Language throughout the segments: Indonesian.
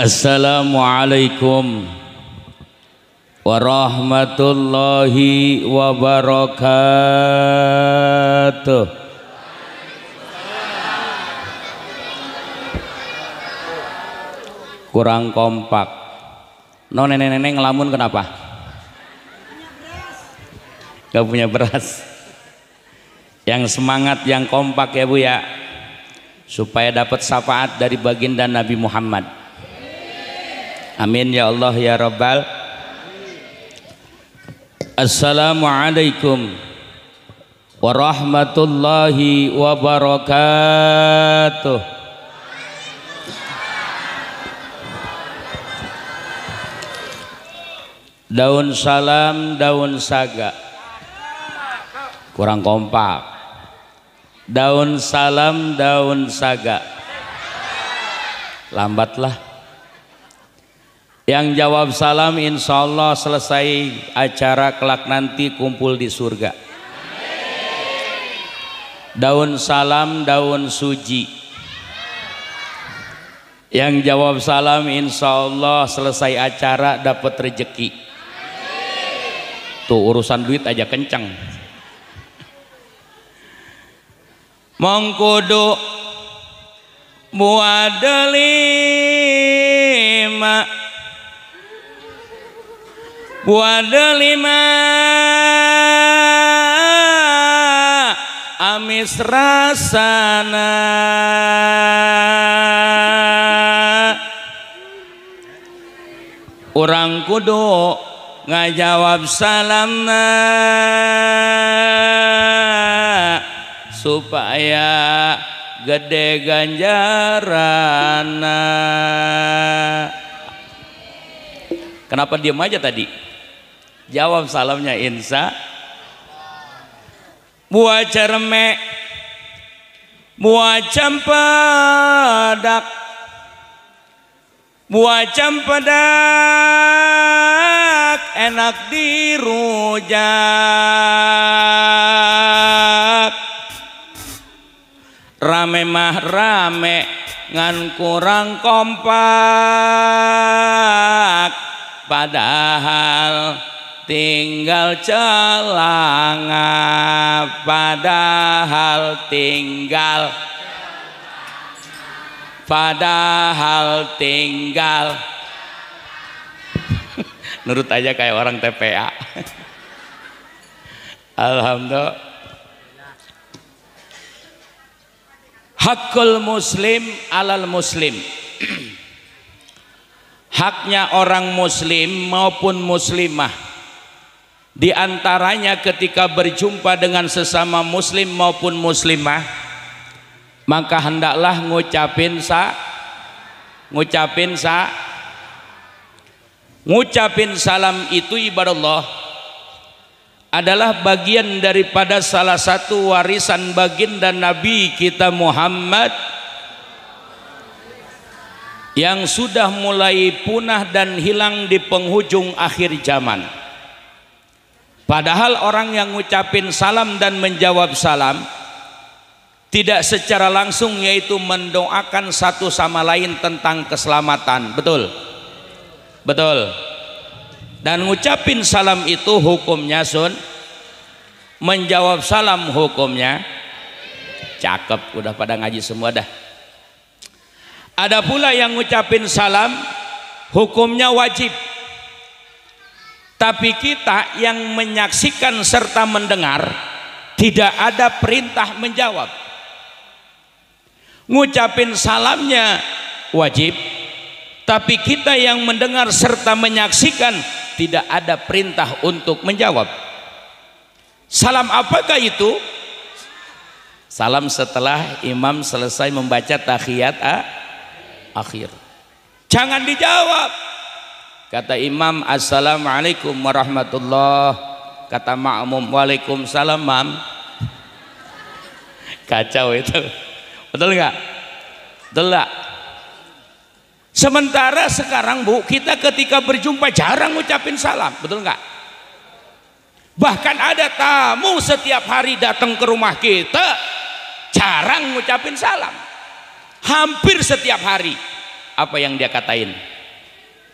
Assalamualaikum warahmatullahi wabarakatuh. Kurang kompak. No nenek-nenek ngelamun kenapa? Gak punya beras. Yang semangat, yang kompak ya Bu ya, supaya dapat syafaat dari baginda Nabi Muhammad. Amin ya Allah ya Rabbal. Assalamualaikum warahmatullahi wabarakatuh. Daun salam, daun saga. Kurang kompak. Daun salam, daun saga. Lambatlah. Yang jawab salam insya Allah selesai acara kelak nanti kumpul di surga. Daun salam, daun suji. Yang jawab salam insya Allah selesai acara dapat rezeki. Tuh urusan duit aja kencang. Mongkudu buadelima amis rasana urang kudu ngajawab salamna supaya gede ganjarana. Kenapa diam aja tadi? Jawab salamnya insya. Buah cermek, buah cempedak, buah cempedak enak dirujak. Rame mah rame ngan kurang kompak, padahal tinggal celanga, padahal tinggal nurut aja kayak orang TPA. Alhamdulillah. Hakul muslim alal muslim. Haknya orang muslim maupun muslimah, di antaranya ketika berjumpa dengan sesama muslim maupun muslimah, maka hendaklah ngucapin salam. Itu ibadallah adalah bagian daripada salah satu warisan baginda Nabi kita Muhammad yang sudah mulai punah dan hilang di penghujung akhir zaman. Padahal orang yang ngucapin salam dan menjawab salam tidak secara langsung yaitu mendoakan satu sama lain tentang keselamatan. Betul? Betul. Dan ngucapin salam itu hukumnya menjawab salam hukumnya cakep, udah pada ngaji semua dah. Ada pula yang ngucapin salam hukumnya wajib, tapi kita yang menyaksikan serta mendengar tidak ada perintah menjawab. Ngucapin salamnya wajib, tapi kita yang mendengar serta menyaksikan tidak ada perintah untuk menjawab. Salam apakah itu? Salam setelah imam selesai membaca tahiyat akhir. Jangan dijawab. Kata imam assalamualaikum warahmatullah, kata makmum waalaikumsalam mam. Kacau itu. Betul nggak? Betul nggak? Sementara sekarang Bu, kita ketika berjumpa jarang ngucapin salam, betul nggak? Bahkan ada tamu setiap hari datang ke rumah kita, jarang ngucapin salam. Hampir setiap hari. Apa yang dia katain?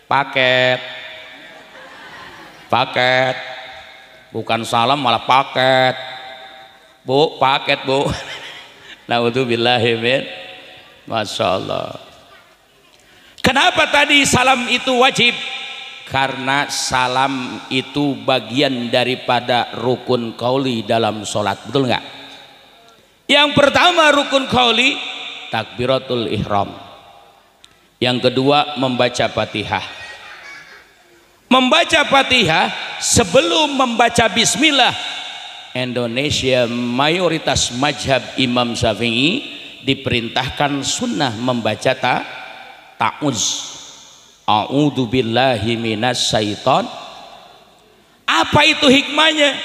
paket, paket, bukan salam malah paket, bu, paket bu. Naudzubillahi min, masya Allah. Kenapa tadi salam itu wajib? Karena salam itu bagian daripada rukun qauli dalam sholat, betul nggak? Yang pertama rukun qauli takbiratul ihram. Yang kedua membaca Fatihah. Membaca Fatihah sebelum membaca bismillah, Indonesia mayoritas mazhab Imam Syafi'i diperintahkan sunnah membaca ta'uz. A'udzu billahi minas syaiton. Apa itu hikmahnya?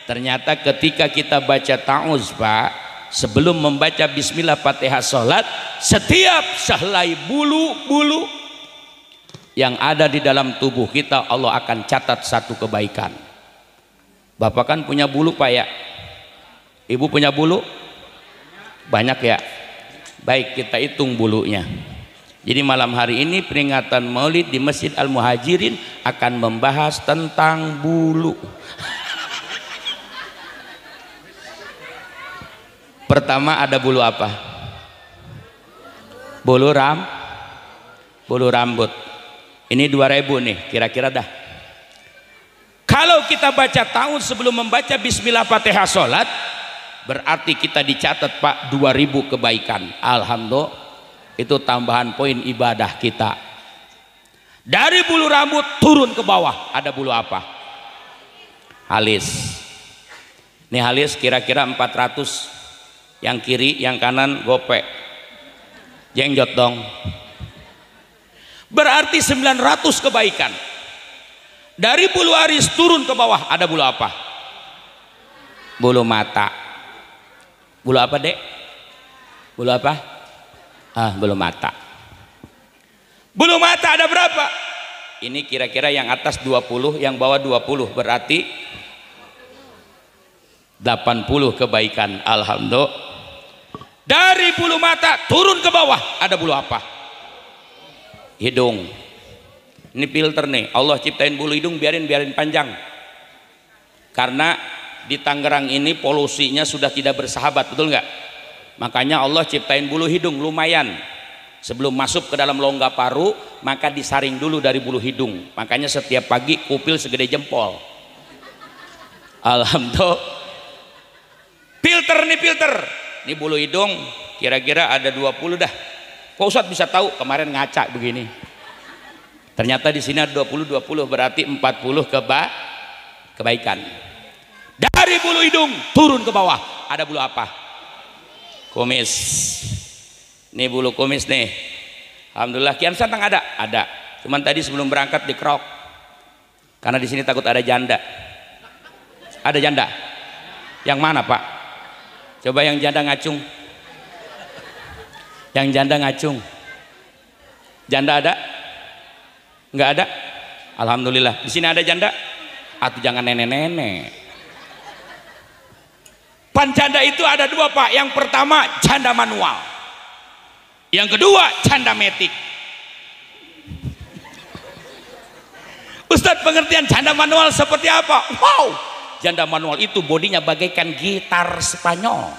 Ternyata ketika kita baca ta'uz, Pak, sebelum membaca bismillah Fatihah salat, setiap sehelai bulu-bulu yang ada di dalam tubuh kita Allah akan catat satu kebaikan. Bapak kan punya bulu, Pak, ya? Ibu punya bulu? Banyak ya? Baik, kita hitung bulunya. Jadi malam hari ini peringatan Maulid di Masjid Al-Muhajirin akan membahas tentang bulu. Pertama ada bulu apa? Bulu rambut. Ini 2000 nih, kira-kira dah. Kalau kita baca tahun sebelum membaca bismillah Fatihah salat, berarti kita dicatat, Pak, 2000 kebaikan. Alhamdulillah. Itu tambahan poin ibadah kita. Dari bulu rambut turun ke bawah ada bulu apa? Alis. Ini alis kira-kira 400. Yang kiri, yang kanan gopek. Jengjot dong. Berarti 900 kebaikan. Dari bulu alis turun ke bawah ada bulu apa? Bulu mata. Bulu apa, Dek? Bulu apa? Bulu mata. Bulu mata ada berapa? Ini kira-kira yang atas 20, yang bawah 20, berarti 80 kebaikan. Alhamdulillah. Dari bulu mata turun ke bawah ada bulu apa? Hidung. Ini filter nih, Allah ciptain bulu hidung, biarin panjang. Karena di Tangerang ini polusinya sudah tidak bersahabat, betul nggak? Makanya Allah ciptain bulu hidung lumayan. Sebelum masuk ke dalam rongga paru, maka disaring dulu dari bulu hidung. Makanya setiap pagi kupil segede jempol. Alhamdulillah. Filter nih, filter. Ini bulu hidung kira-kira ada 20 dah. Kok Ustadz bisa tahu? Kemarin ngaca begini. Ternyata di sini ada 20 berarti 40 kebaikan. Dari bulu hidung turun ke bawah ada bulu apa? Kumis. Ini bulu kumis nih. Alhamdulillah. Kian Santang ada? Ada. Cuman tadi sebelum berangkat dikerok. Karena di sini takut ada janda. Ada janda? Yang mana, Pak? Coba yang janda ngacung. Yang janda ngacung. Janda ada? Enggak ada? Alhamdulillah. Di sini ada janda? Atau jangan nenek-nenek. Panjanda itu ada dua, Pak. Yang pertama janda manual, yang kedua janda metik. Ustadz, pengertian janda manual seperti apa? Wow, janda manual itu bodinya bagaikan gitar Spanyol,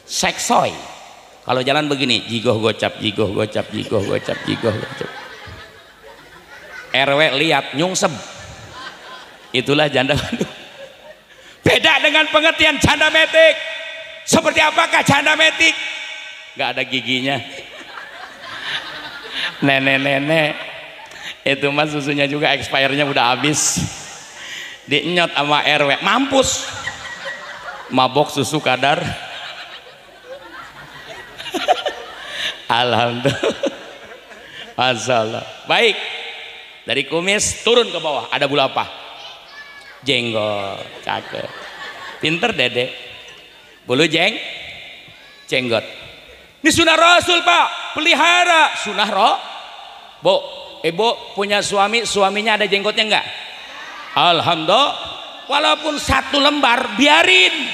seksoy. Kalau jalan begini, jigoh gocap, jigoh gocap, jigoh gocap, jigoh gocap. RW lihat nyungsem. Itulah janda manual. Beda dengan pengertian janda metik. Seperti apakah janda metik? Gak ada giginya. Nenek-nenek itu mas susunya juga expirednya udah habis. Dinyot sama RW, mampus. Mabok susu kadar. Alhamdulillah. Masyaallah. Baik. Dari kumis turun ke bawah ada bulu apa? Jenggot. Cakep. Pinter Dede. Bulu jenggot. Ini sunnah Rasul, Pak. Pelihara sunnah Bu, ibu punya suami, suaminya ada jenggotnya enggak? Alhamdulillah. Walaupun 1 lembar biarin.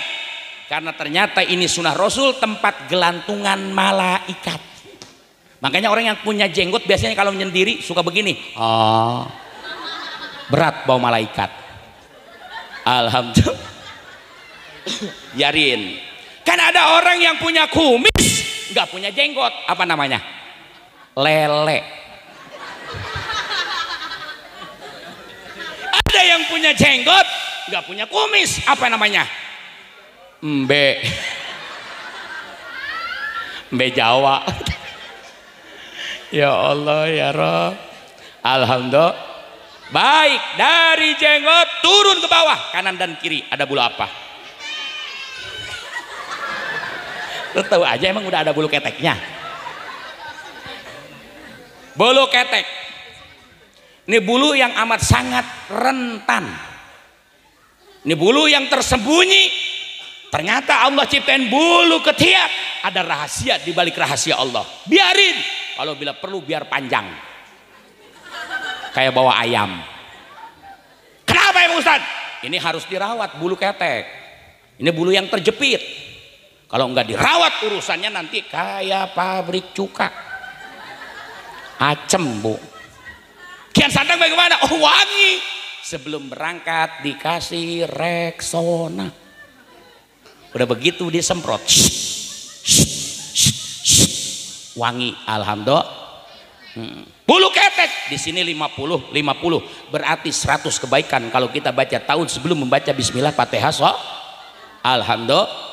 Karena ternyata ini sunnah Rasul, tempat gelantungan malaikat. Makanya orang yang punya jenggot biasanya kalau menyendiri suka begini. Oh, berat bawa malaikat. Alhamdulillah. Yarin. Kan ada orang yang punya kumis, nggak punya jenggot. Apa namanya? Lele. Ada yang punya jenggot, nggak punya kumis. Apa namanya? Mbe. Mbe Jawa. Ya Allah ya Rob. Alhamdulillah. Baik, dari jenggot turun ke bawah, kanan dan kiri ada bulu apa? Lu tahu aja emang udah ada bulu keteknya. Bulu ketek. Ini bulu yang amat sangat rentan. Ini bulu yang tersembunyi. Ternyata Allah ciptain bulu ketiak. Ada rahasia di balik rahasia Allah. Biarin. Kalau bila perlu biar panjang. Kayak bawa ayam. Kenapa ya Ustaz? Ini harus dirawat bulu ketek. Ini bulu yang terjepit. Kalau enggak dirawat urusannya nanti kayak pabrik cuka. Acem bu. Kian Santang bagaimana? Oh wangi. Sebelum berangkat dikasih Rexona. Udah begitu disemprot. Wangi. Alhamdulillah. Bulu ketek di sini 50 berarti 100 kebaikan kalau kita baca tahun sebelum membaca bismillah Fatihah. Alhamdulillah.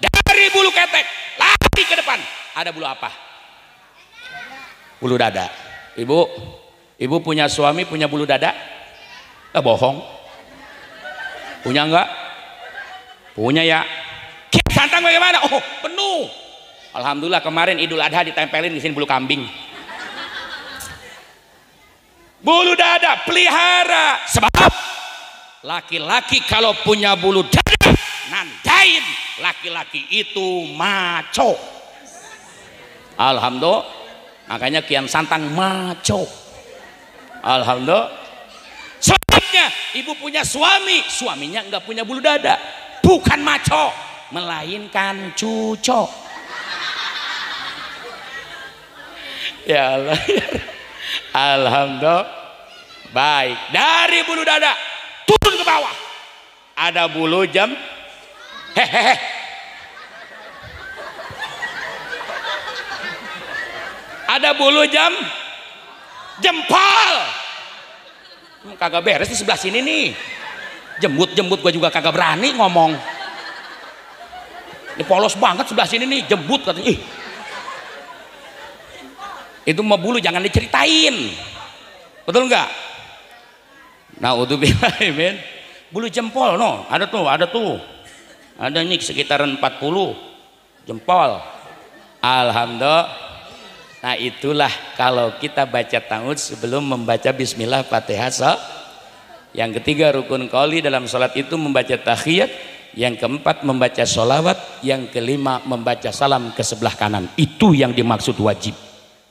Dari bulu ketek lari ke depan ada bulu apa? Bulu dada. Ibu punya suami punya bulu dada? Bohong. Punya enggak? Punya ya. Kian Santang bagaimana? Oh penuh. Alhamdulillah kemarin Idul Adha ditempelin di sini bulu kambing. Bulu dada pelihara. Sebab laki-laki kalau punya bulu dada nandain laki-laki itu maco. Alhamdulillah. Makanya Kian Santang maco. Alhamdulillah. Selanjutnya ibu punya suami, suaminya enggak punya bulu dada, bukan maco melainkan cuco. Ya Allah. Alhamdulillah. Baik, dari bulu dada turun ke bawah ada bulu jam. Hehehe. Ada bulu jempol. Kagak beres di sebelah sini nih. Jembut gua juga kagak berani ngomong. Ini polos banget sebelah sini nih, jembut katanya. Ih. Itu mau bulu jangan diceritain. Betul enggak? Naudzubillahimin. Bulu jempol no, ada tuh. Ada nih sekitaran 40 jempol. Alhamdulillah. Nah itulah kalau kita baca ta'awudz sebelum membaca bismillah Fatihah. Yang ketiga rukun qauli dalam salat itu membaca tahiyat. Yang keempat membaca sholawat. Yang kelima membaca salam ke sebelah kanan. Itu yang dimaksud wajib.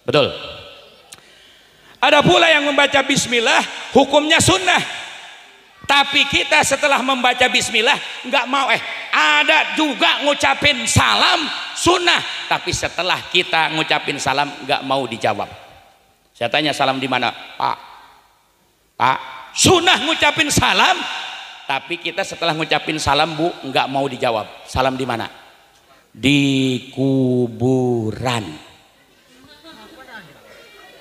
Betul. Ada pula yang membaca bismillah hukumnya sunnah. Tapi kita setelah membaca bismillah nggak mau ada juga ngucapin salam sunnah. Tapi setelah kita ngucapin salam nggak mau dijawab. Saya tanya salam di mana? Pak, sunnah ngucapin salam. Tapi kita setelah ngucapin salam bu nggak mau dijawab. Salam di mana? Di kuburan.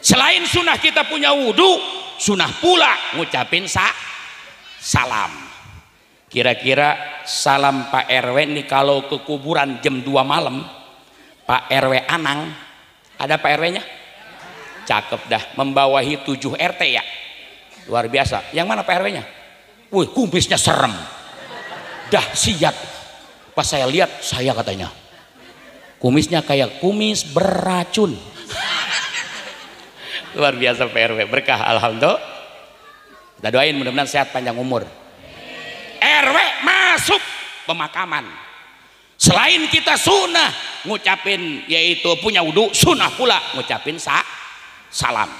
Selain sunnah kita punya wudhu, sunnah pula ngucapin salam. Kira-kira salam Pak RW ini kalau ke kuburan jam 2 malam, Pak RW Anang, ada Pak RW-nya? Cakep dah, membawahi 7 RT ya. Luar biasa. Yang mana Pak RW-nya? Wih, kumisnya serem. Dahsyat. Pas saya lihat, saya katanya, kumisnya kayak kumis beracun. Luar biasa Pak RW, berkah alhamdulillah. Kita doain mudah-mudahan sehat panjang umur. RW masuk pemakaman. Selain kita sunnah ngucapin yaitu punya wudhu, sunnah pula ngucapin salam.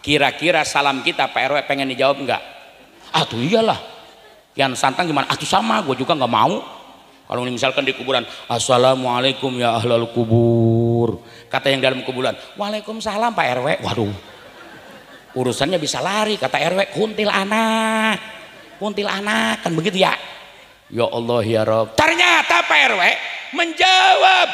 Kira-kira salam kita Pak RW pengen dijawab enggak? Atuh iyalah. Kian Santang gimana? Atuh sama, gue juga nggak mau. Kalau misalkan di kuburan, assalamualaikum ya ahlal kubur, kata yang dalam kuburan, waalaikumsalam Pak RW. Waduh, urusannya bisa lari. Kata RW, kuntilanak kan begitu ya. Ya Allah ya Rabb. Ternyata Pak RW menjawab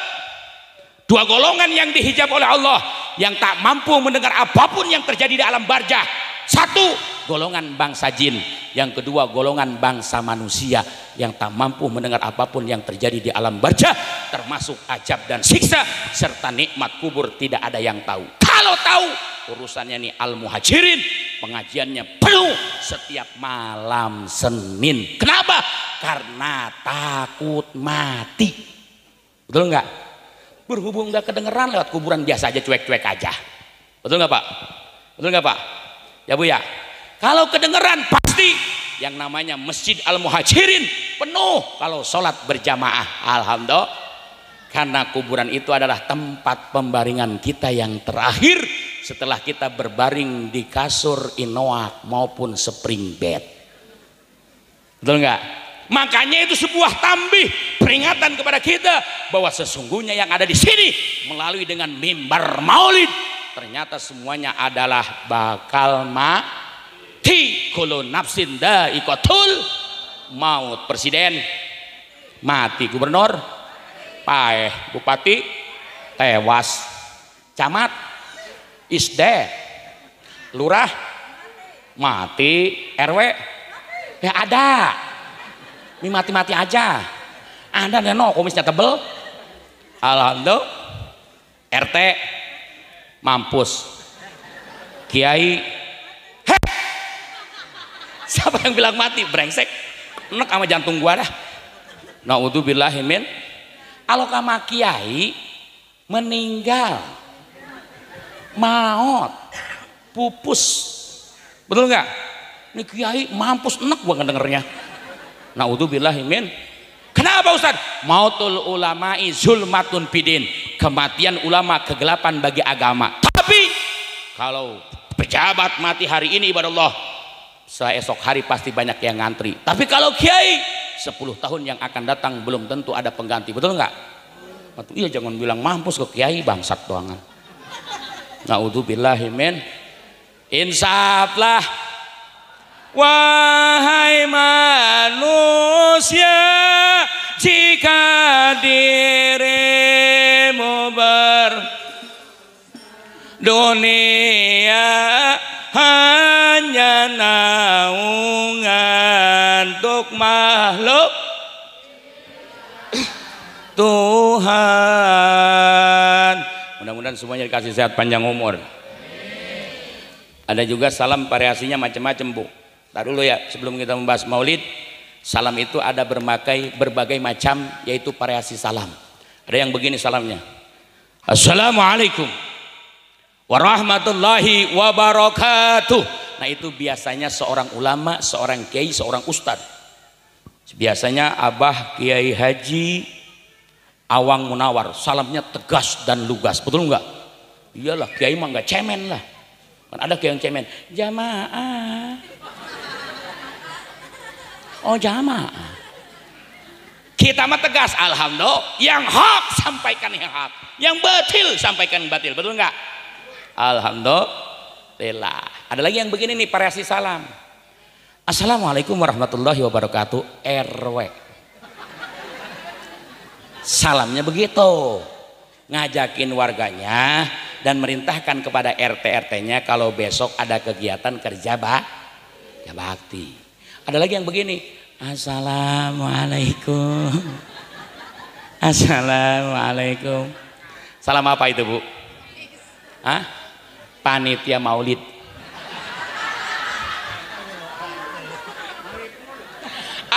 dua golongan yang dihijab oleh Allah, yang tak mampu mendengar apapun yang terjadi di alam barzah. Satu, golongan bangsa jin. Yang kedua, golongan bangsa manusia yang tak mampu mendengar apapun yang terjadi di alam barzah, termasuk ajab dan siksa serta nikmat kubur. Tidak ada yang tahu. Kalau tahu, urusannya nih al-muhajirin, pengajiannya penuh setiap malam Senin. Kenapa? Karena takut mati. Betul nggak? Berhubung nggak kedengeran, lewat kuburan biasa aja, cuek-cuek aja. Betul nggak Pak? Betul nggak Pak? Ya Bu ya. Kalau kedengeran pasti yang namanya Masjid Al-Muhajirin penuh kalau sholat berjamaah. Alhamdulillah. Karena kuburan itu adalah tempat pembaringan kita yang terakhir setelah kita berbaring di kasur inoak maupun spring bed. Betul nggak? Makanya itu sebuah tambih, peringatan kepada kita bahwa sesungguhnya yang ada di sini melalui dengan mimbar maulid, ternyata semuanya adalah bakal mati. Kullu nafsin dha'iqatul maut. Presiden mati, gubernur paeh, bupati tewas, camat is dead, lurah mati, RW ya ada. Ini mati-mati aja. Anda neno kumisnya tebel. Alhamdulillah. RT mampus. Kiai, heh, siapa yang bilang mati? Brengsek. Enak sama jantung gua dah. Naudzubillahi min. Kalau kama kiai meninggal, maut, pupus, betul nggak? Ini kiai mampus, enak gua ngedengernya. Naudzubillahi min. Kenapa Ustaz? Mautul ulama'i zulmatun bidin. Kematian ulama kegelapan bagi agama. Tapi kalau pejabat mati hari ini ibadah Allah, esok hari pasti banyak yang ngantri. Tapi kalau kiai 10 tahun yang akan datang belum tentu ada pengganti. Betul nggak? Iya, jangan bilang mampus ke kiai, bangsat doangan. Naudzubillahi min. Insaflah. Wahai manusia, jika dirimu berdunia hanya naungan untuk makhluk Tuhan. Mudah-mudahan semuanya dikasih sehat panjang umur. Ada juga salam variasinya macam-macam Bu. Tahu dulu ya, sebelum kita membahas maulid, salam itu ada berbagai macam, yaitu variasi salam. Ada yang begini salamnya, assalamualaikum warahmatullahi wabarakatuh. Nah itu biasanya seorang ulama, seorang kiai, seorang ustad. Biasanya Abah Kiai Haji Awang Munawar, salamnya tegas dan lugas. Betul nggak? Iyalah, kiai mah nggak cemen lah. Kan ada kiai yang cemen, jamaah. Oh jamaah. Kita mah tegas, alhamdulillah. Yang hak sampaikan yang hak, yang batil sampaikan batil. Betul nggak? Alhamdulillah. Ada lagi yang begini nih, variasi salam. Assalamualaikum warahmatullahi wabarakatuh. RW. Salamnya begitu, ngajakin warganya dan merintahkan kepada RT-RT-nya kalau besok ada kegiatan kerja bakti. Ada lagi yang begini, assalamualaikum, assalamualaikum. Salam apa itu Bu? Hah? Panitia maulid.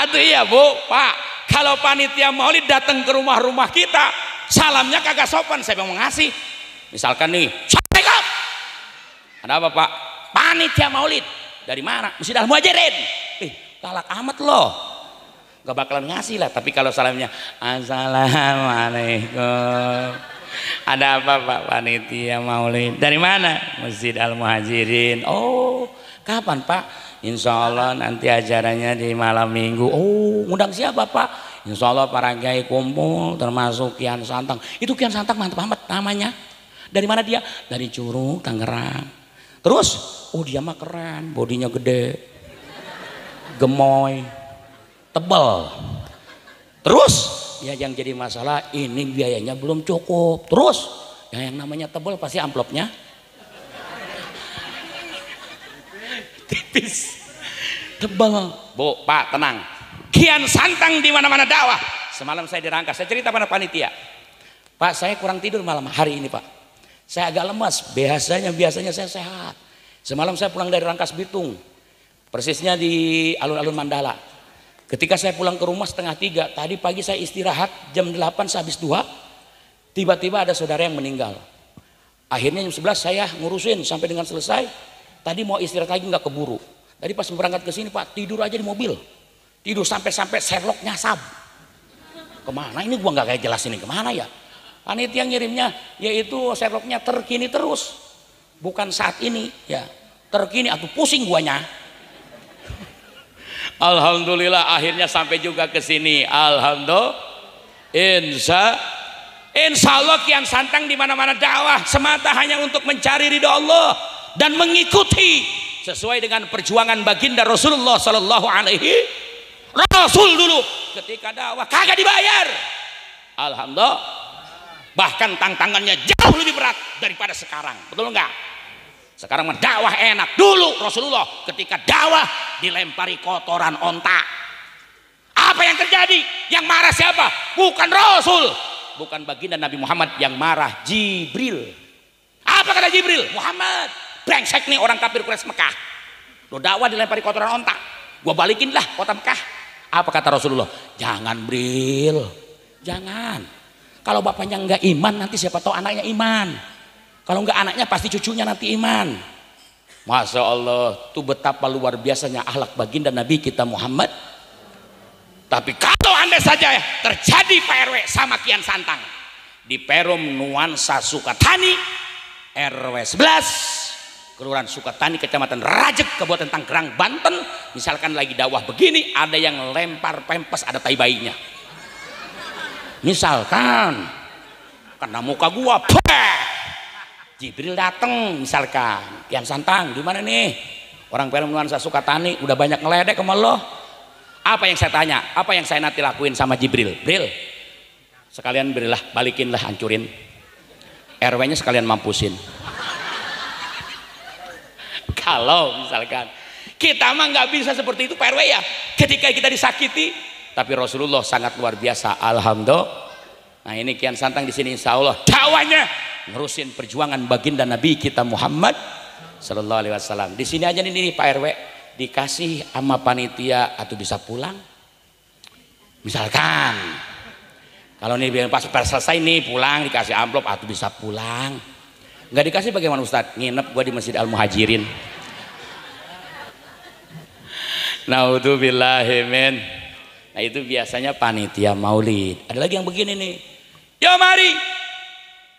Aduh iya Bu, Pak, kalau panitia maulid datang ke rumah-rumah kita, salamnya kagak sopan. Saya mau ngasih, misalkan nih, assalamualaikum. Ada apa Pak? Panitia maulid. Dari mana? Masjid Al-Muhajirin. Galak amat loh, gak bakalan ngasih lah. Tapi kalau salamnya assalamualaikum, ada apa Pak? Panitia maulid. Dari mana? Masjid Al-Muhajirin. Oh kapan Pak? Insya Allah nanti acaranya di malam minggu. Oh ngundang siapa Pak? Insya Allah para kiai kumpul termasuk Kian Santang. Itu Kian Santang mantap amat namanya. Dari mana dia? Dari Curug, Tangerang. Terus, oh dia mah keren, bodinya gede, gemoy, tebal. Terus, ya yang jadi masalah ini biayanya belum cukup. Terus, ya yang namanya tebal pasti amplopnya tipis, tebal. Bu, Pak, tenang. Kian Santang di mana-mana dakwah. Semalam saya dirangkas, saya cerita pada panitia. Pak, saya kurang tidur malam hari ini, Pak. Saya agak lemas, biasanya saya sehat. Semalam saya pulang dari Rangkas Bitung, persisnya di alun-alun Mandala. Ketika saya pulang ke rumah 2:30, tadi pagi saya istirahat jam 8 sehabis 2, tiba-tiba ada saudara yang meninggal. Akhirnya jam 11 saya ngurusin sampai dengan selesai. Tadi mau istirahat lagi nggak keburu. Tadi pas berangkat ke sini Pak, tidur aja di mobil. Tidur sampai Sherlock nyasab. Kemana ini gua nggak kayak jelas ini kemana ya? Panitia ngirimnya yaitu Sherlocknya terkini terus, bukan saat ini ya, terkini atau pusing guanya. Alhamdulillah akhirnya sampai juga ke sini. Alhamdulillah. Insya Allah Kian Santang di mana-mana dakwah semata hanya untuk mencari ridho Allah dan mengikuti sesuai dengan perjuangan baginda Rasulullah Sallallahu Alaihi Rasul dulu ketika dakwah kagak dibayar. Alhamdulillah. Bahkan tantangannya jauh lebih berat daripada sekarang, betul enggak? Sekarang mah dakwah enak. Dulu Rasulullah ketika dakwah dilempari kotoran onta. Apa yang terjadi? Yang marah siapa? Bukan Rasul, bukan baginda Nabi Muhammad, yang marah Jibril. Apa kata Jibril? Muhammad, brengsek nih orang kafir Quraisy Mekah. Lo dakwah dilempari kotoran onta, gua balikin lah kota Mekah. Apa kata Rasulullah? Jangan Bril, jangan. Kalau bapaknya enggak iman, nanti siapa tahu anaknya iman. Kalau enggak anaknya pasti cucunya nanti iman. Masya Allah, itu betapa luar biasanya akhlak baginda Nabi kita Muhammad. Tapi kalau andai saja terjadi Pak RW sama Kian Santang di Perum Nuansa Sukatani RW 11 Kelurahan Sukatani Kecamatan Rajek Kabupaten Tangerang Banten, misalkan lagi dakwah begini ada yang lempar pempes ada tai bayinya. Misalkan karena muka gua Jibril datang misalkan, Kian Santang gimana nih orang Perum Nuansa Sukatani udah banyak ngeledek sama lo. Apa yang saya tanya, apa yang saya nanti lakuin sama Jibril? Bril sekalian berilah, balikin lah, hancurin RW nya sekalian mampusin. Kalau misalkan kita mah nggak bisa seperti itu Pak RW ya, ketika kita disakiti. Tapi Rasulullah sangat luar biasa, alhamdulillah. Nah ini Kian Santang di sini insya Allah dakwahnya nerusin perjuangan baginda Nabi kita Muhammad Sallallahu Alaihi Wasallam. Di sini aja nih Pak RW dikasih sama panitia atau bisa pulang. Misalkan kalau nih pas selesai nih pulang dikasih amplop atau bisa pulang. Nggak dikasih bagaimana Ustadz? Nginep gua di Masjid Al Muhajirin. Naudzubillahi min. Nah itu biasanya panitia maulid. Ada lagi yang begini nih. Yo mari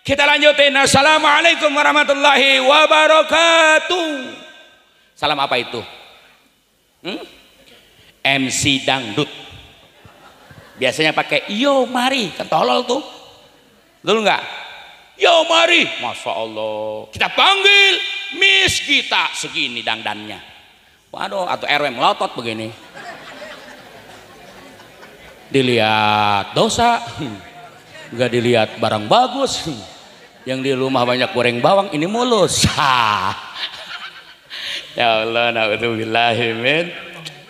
kita lanjutin. Assalamualaikum warahmatullahi wabarakatuh. Salam apa itu? MC dangdut. Biasanya pakai yo mari, kan tolol tuh. Betul nggak? Yo mari, masya Allah. Kita panggil Miss kita segini dangdannya. Waduh, atau RW melotot begini. Dilihat dosa, nggak dilihat barang bagus. Yang di rumah banyak goreng bawang, ini mulus. Ya Allah, naudzubillahi min.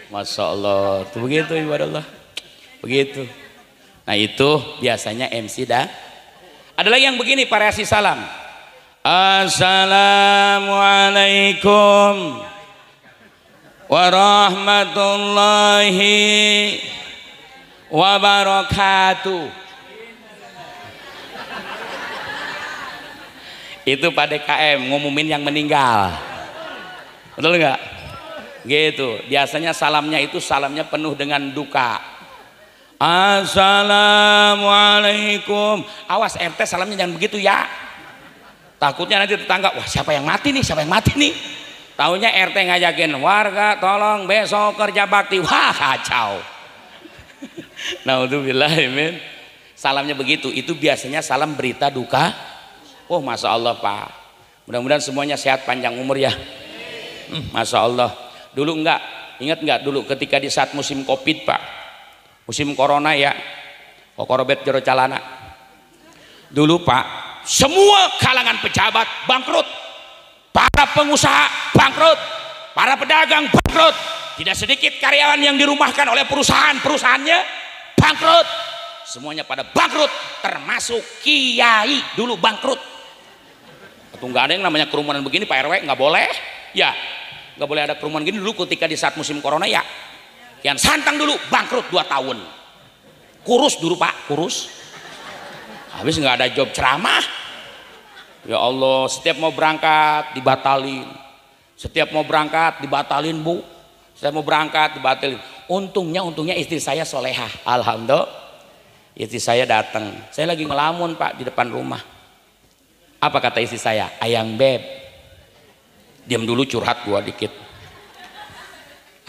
Masya Allah, tuh begitu ibadah Allah, begitu. Nah itu biasanya MC dah. Ada lagi yang begini, variasi salam. Assalamualaikum warahmatullahi wabarakatuh. Itu Pak DKM ngumumin yang meninggal, betul nggak? Gitu. Biasanya salamnya itu salamnya penuh dengan duka. Assalamualaikum. Awas RT salamnya jangan begitu ya. Takutnya nanti tetangga, wah siapa yang mati nih? Siapa yang mati nih? Taunya RT ngajakin warga tolong besok kerja bakti. Wah kacau. Naudzubillah, amin. Salamnya begitu, itu biasanya salam berita duka. Oh masya Allah Pak, mudah-mudahan semuanya sehat panjang umur ya. Masya Allah. Dulu ingat enggak dulu ketika di saat musim Covid Pak, musim corona ya, kokorobet jero calana. Dulu Pak, semua kalangan pejabat bangkrut, para pengusaha bangkrut, para pedagang bangkrut, tidak sedikit karyawan yang dirumahkan oleh perusahaannya bangkrut, semuanya pada bangkrut, termasuk kiai dulu bangkrut. Atau nggak ada yang namanya kerumunan begini Pak RW, nggak boleh ya, nggak boleh ada kerumunan gini dulu ketika di saat musim corona ya. Yang Santang dulu bangkrut 2 tahun, kurus dulu Pak, kurus, habis nggak ada job ceramah. Ya Allah, setiap mau berangkat dibatalin, setiap mau berangkat dibatalin Bu, setiap mau berangkat dibatalin. Untungnya istri saya solehah, alhamdulillah. Istri saya datang, saya lagi ngelamun Pak di depan rumah. Apa kata istri saya? Ayang beb, diam dulu, curhat gua dikit.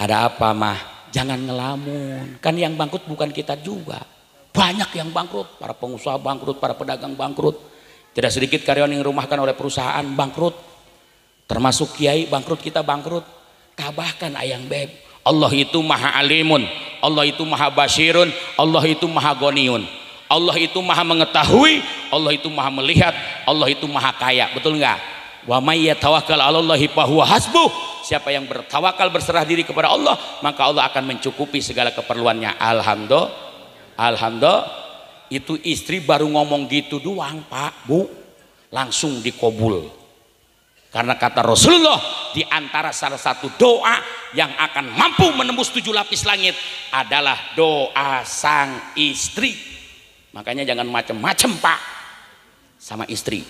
Ada apa mah? Jangan ngelamun, kan yang bangkrut bukan kita juga, banyak yang bangkrut, para pengusaha bangkrut, para pedagang bangkrut, tidak sedikit karyawan yang dirumahkan oleh perusahaan bangkrut, termasuk kiai bangkrut, kita bangkrut. Tabahkan ayang beb, Allah itu maha alimun, Allah itu maha basirun, Allah itu maha goniun, Allah itu maha mengetahui, Allah itu maha melihat, Allah itu maha kaya. Betul nggak? Wa may yatawakkal 'alallahi fahuwa hasbuh. Siapa yang bertawakal, berserah diri kepada Allah, maka Allah akan mencukupi segala keperluannya. Alhamdulillah. Itu istri baru ngomong gitu doang Pak Bu, langsung dikabul. Karena kata Rasulullah, di antara salah satu doa yang akan mampu menembus 7 lapis langit adalah doa sang istri. Makanya jangan macem-macem Pak sama istri.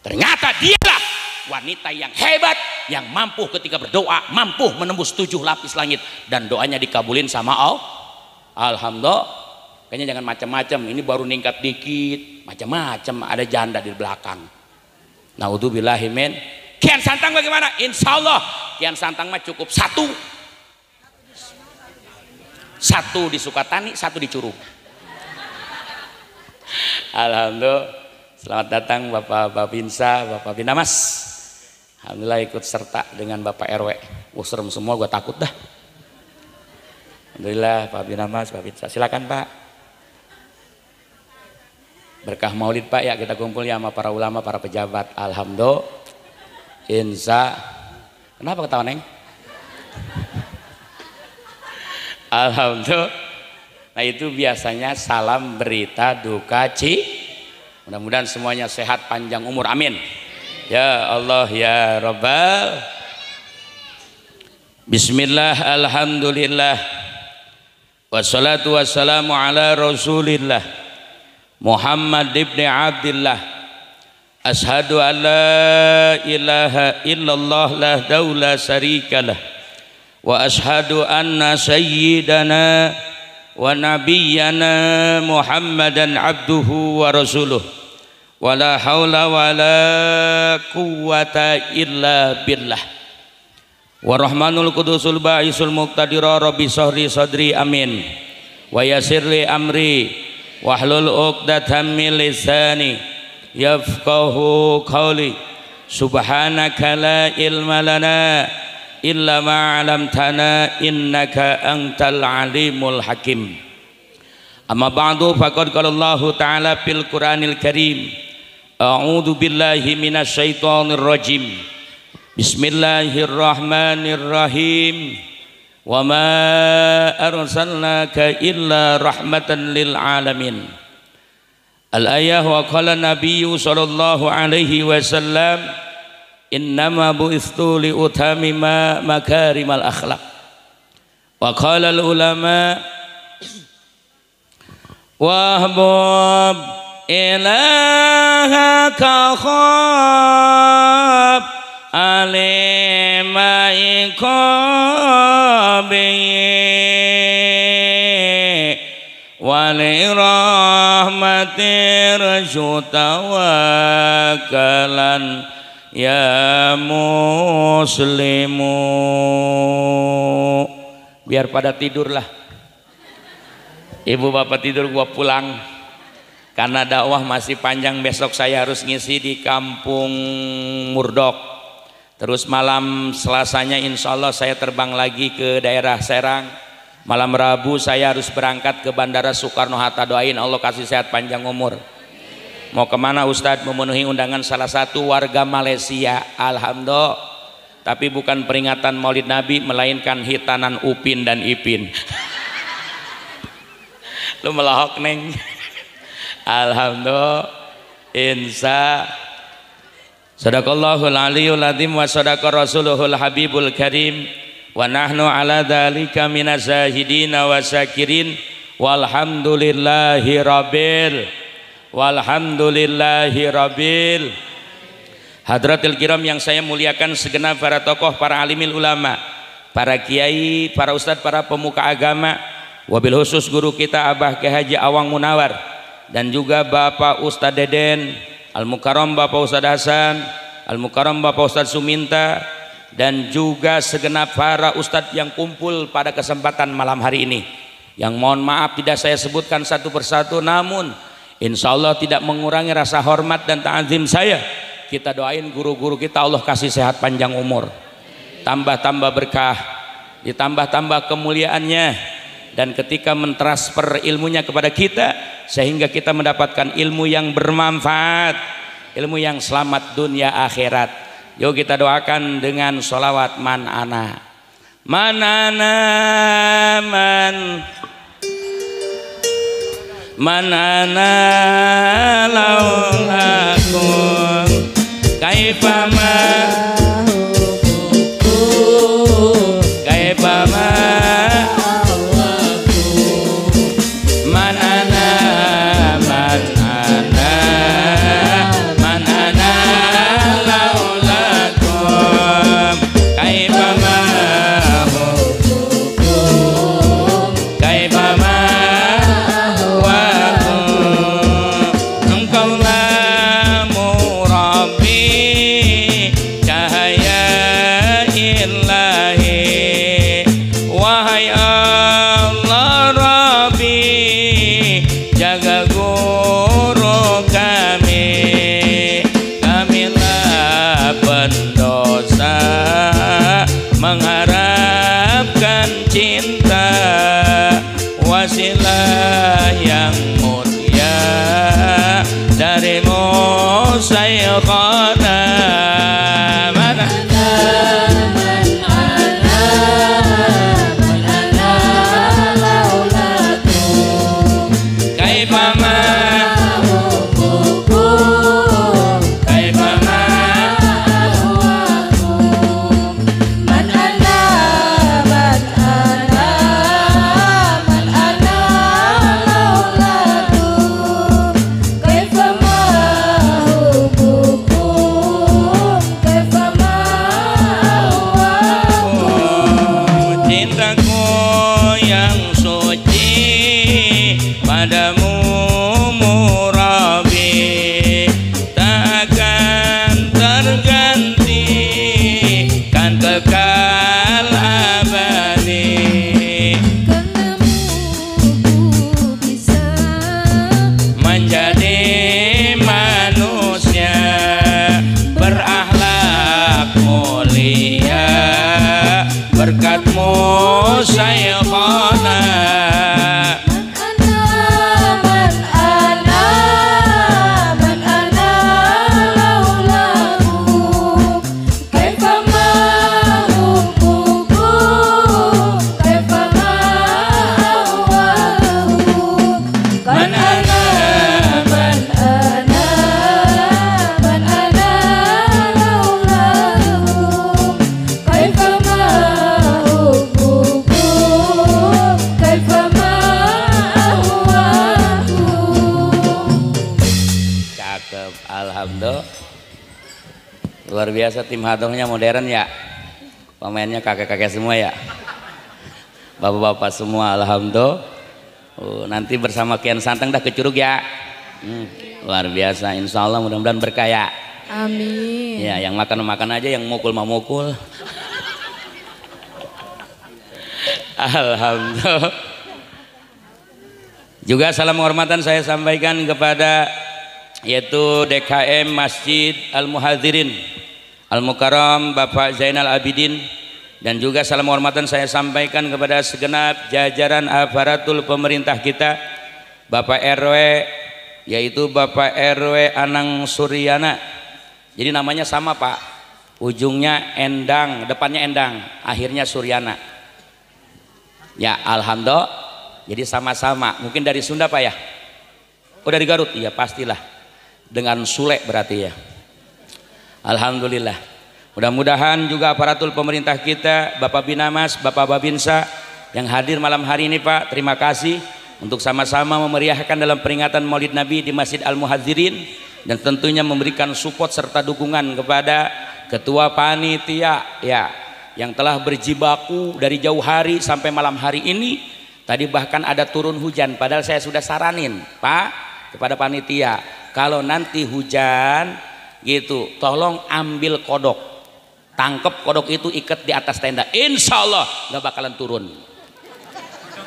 Ternyata dialah wanita yang hebat, yang mampu ketika berdoa mampu menembus 7 lapis langit dan doanya dikabulin sama Allah. Alhamdulillah. Kayaknya jangan macam-macam, ini baru ningkat dikit, macam-macam, ada janda di belakang. Naudzubillahi min. Kian Santang bagaimana? Insya Allah Kian Santang mah cukup satu di Sukatani, 1 di Curug. Alhamdulillah. Selamat datang Bapak Binsa, Bapak Binamas. Alhamdulillah ikut serta dengan Bapak RW. Serem semua, gue takut dah. Alhamdulillah Pak Binamas, Pak Binsa, silakan Pak. Berkah maulid Pak ya, kita kumpul ya sama para ulama, para pejabat. Alhamdulillah. Insya. Kenapa ketawa Neng? Alhamdulillah. Nah itu biasanya salam berita duka mudah-mudahan semuanya sehat panjang umur, amin ya Allah ya Rabbal. Bismillah, alhamdulillah, wassalatu wassalamu ala rasulillah Muhammad ibn Abdillah. Ashadu an la ilaha illallah lahdahu la syarikalah, wa ashadu anna sayyidana wa nabiyyana Muhammadan abduhu wa rasuluh, wa la hawla wa la quwwata illa billah. Wa rahmanul qudusul ba'isul muqtadira rabbi sahri sadri, amin. Wa yasirli amri wahlul uqdatam min lisani yafqahu qawli. Subhanaka la ilma lana illa ma 'allamtana innaka antal alimul hakim. Amma ba'du, faqad qala Allah ta'ala fil Qur'anil Karim, a'udzu billahi minasy syaithanir rajim. Bismillahirrahmanirrahim. Wa ma arsalnaka illa rahmatan lil alamin. Al-ayah. Wa qala nabiyyu sallallahu alaihi wasallam, innama bu'istu li utamima makarimal akhlaq. Wa qala al ulama wahbub ilahaka khab alimai qabi wali rahmatir syutawakalan ya muslimu. Biar pada tidurlah Ibu bapak tidur, gua pulang karena dakwah masih panjang. Besok saya harus ngisi di Kampung Murdok, terus malam Selasanya insya Allah saya terbang lagi ke daerah Serang. Malam Rabu saya harus berangkat ke Bandara Soekarno-Hatta. Doain Allah kasih sehat panjang umur. Mau kemana Ustadz? Memenuhi undangan salah satu warga Malaysia. Alhamdulillah, tapi bukan peringatan Maulid Nabi, melainkan hitanan Upin dan Ipin. Lu melahok neng. Alhamdulillah. Insya Sadaqallahul aliyul azim wa sadaqa rasuluhul habibul karim wa nahnu ala dhalika minaz zahidina wa syakirin walhamdulillahi rabbil hadratil kiram yang saya muliakan, segenap para tokoh, para alimil ulama, para kiai, para ustadz, para pemuka agama, wabil khusus guru kita Abah Kyai Haji Awang Munawar, dan juga Bapak Ustadz Deden, Al-Mukarram Bapak Ustadz Hasan, Al-Mukarram Bapak Ustadz Suminta, dan juga segenap para ustadz yang kumpul pada kesempatan malam hari ini, yang mohon maaf tidak saya sebutkan satu persatu, namun insya Allah tidak mengurangi rasa hormat dan ta'zim saya. Kita doain guru-guru kita Allah kasih sehat panjang umur, tambah-tambah berkah, ditambah-tambah kemuliaannya, dan ketika mentransfer ilmunya kepada kita sehingga kita mendapatkan ilmu yang bermanfaat, ilmu yang selamat dunia akhirat. Yuk kita doakan dengan sholawat man ana laulakum kaifama mengharapkan cinta, wasilah yang mulia darimu Sayyikhana. Berkatmu Sayyikhana. Man ana laulaku kaifa ma hukuku kaifa ma awahu. Man ana laulaku kaifa Alhamdulillah, luar biasa. Tim hadongnya modern ya, pemainnya kakek-kakek semua ya, bapak-bapak semua. Alhamdulillah. Nanti bersama Kian Santang dah ke Curug ya. Luar biasa. Insya Allah mudah-mudahan berkaya. Amin. Ya, yang makan aja, yang mukul mau mukul. Alhamdulillah. Juga salam penghormatan saya sampaikan kepada yaitu DKM Masjid Al-Muhadzirin Al-Mukarram Bapak Zainal Abidin, dan juga salam penghormatan saya sampaikan kepada segenap jajaran aparatur pemerintah kita, Bapak RW yaitu Bapak RW Anang Suryana. Jadi namanya sama Pak, ujungnya Endang, depannya Endang, akhirnya Suryana. Ya alhamdulillah. Jadi sama-sama, mungkin dari Sunda Pak ya? Oh dari Garut? Iya pastilah, dengan Sule berarti ya. Alhamdulillah. Mudah-mudahan juga aparatur pemerintah kita, Bapak Binamas, Bapak Babinsa yang hadir malam hari ini Pak, terima kasih untuk sama-sama memeriahkan dalam peringatan Maulid Nabi di Masjid Al-Muhadzirin, dan tentunya memberikan support serta dukungan kepada Ketua Panitia ya, yang telah berjibaku dari jauh hari sampai malam hari ini. Tadi bahkan ada turun hujan, padahal saya sudah saranin Pak kepada panitia, kalau nanti hujan gitu tolong ambil kodok, tangkep kodok itu ikat di atas tenda, insya Allah nggak bakalan turun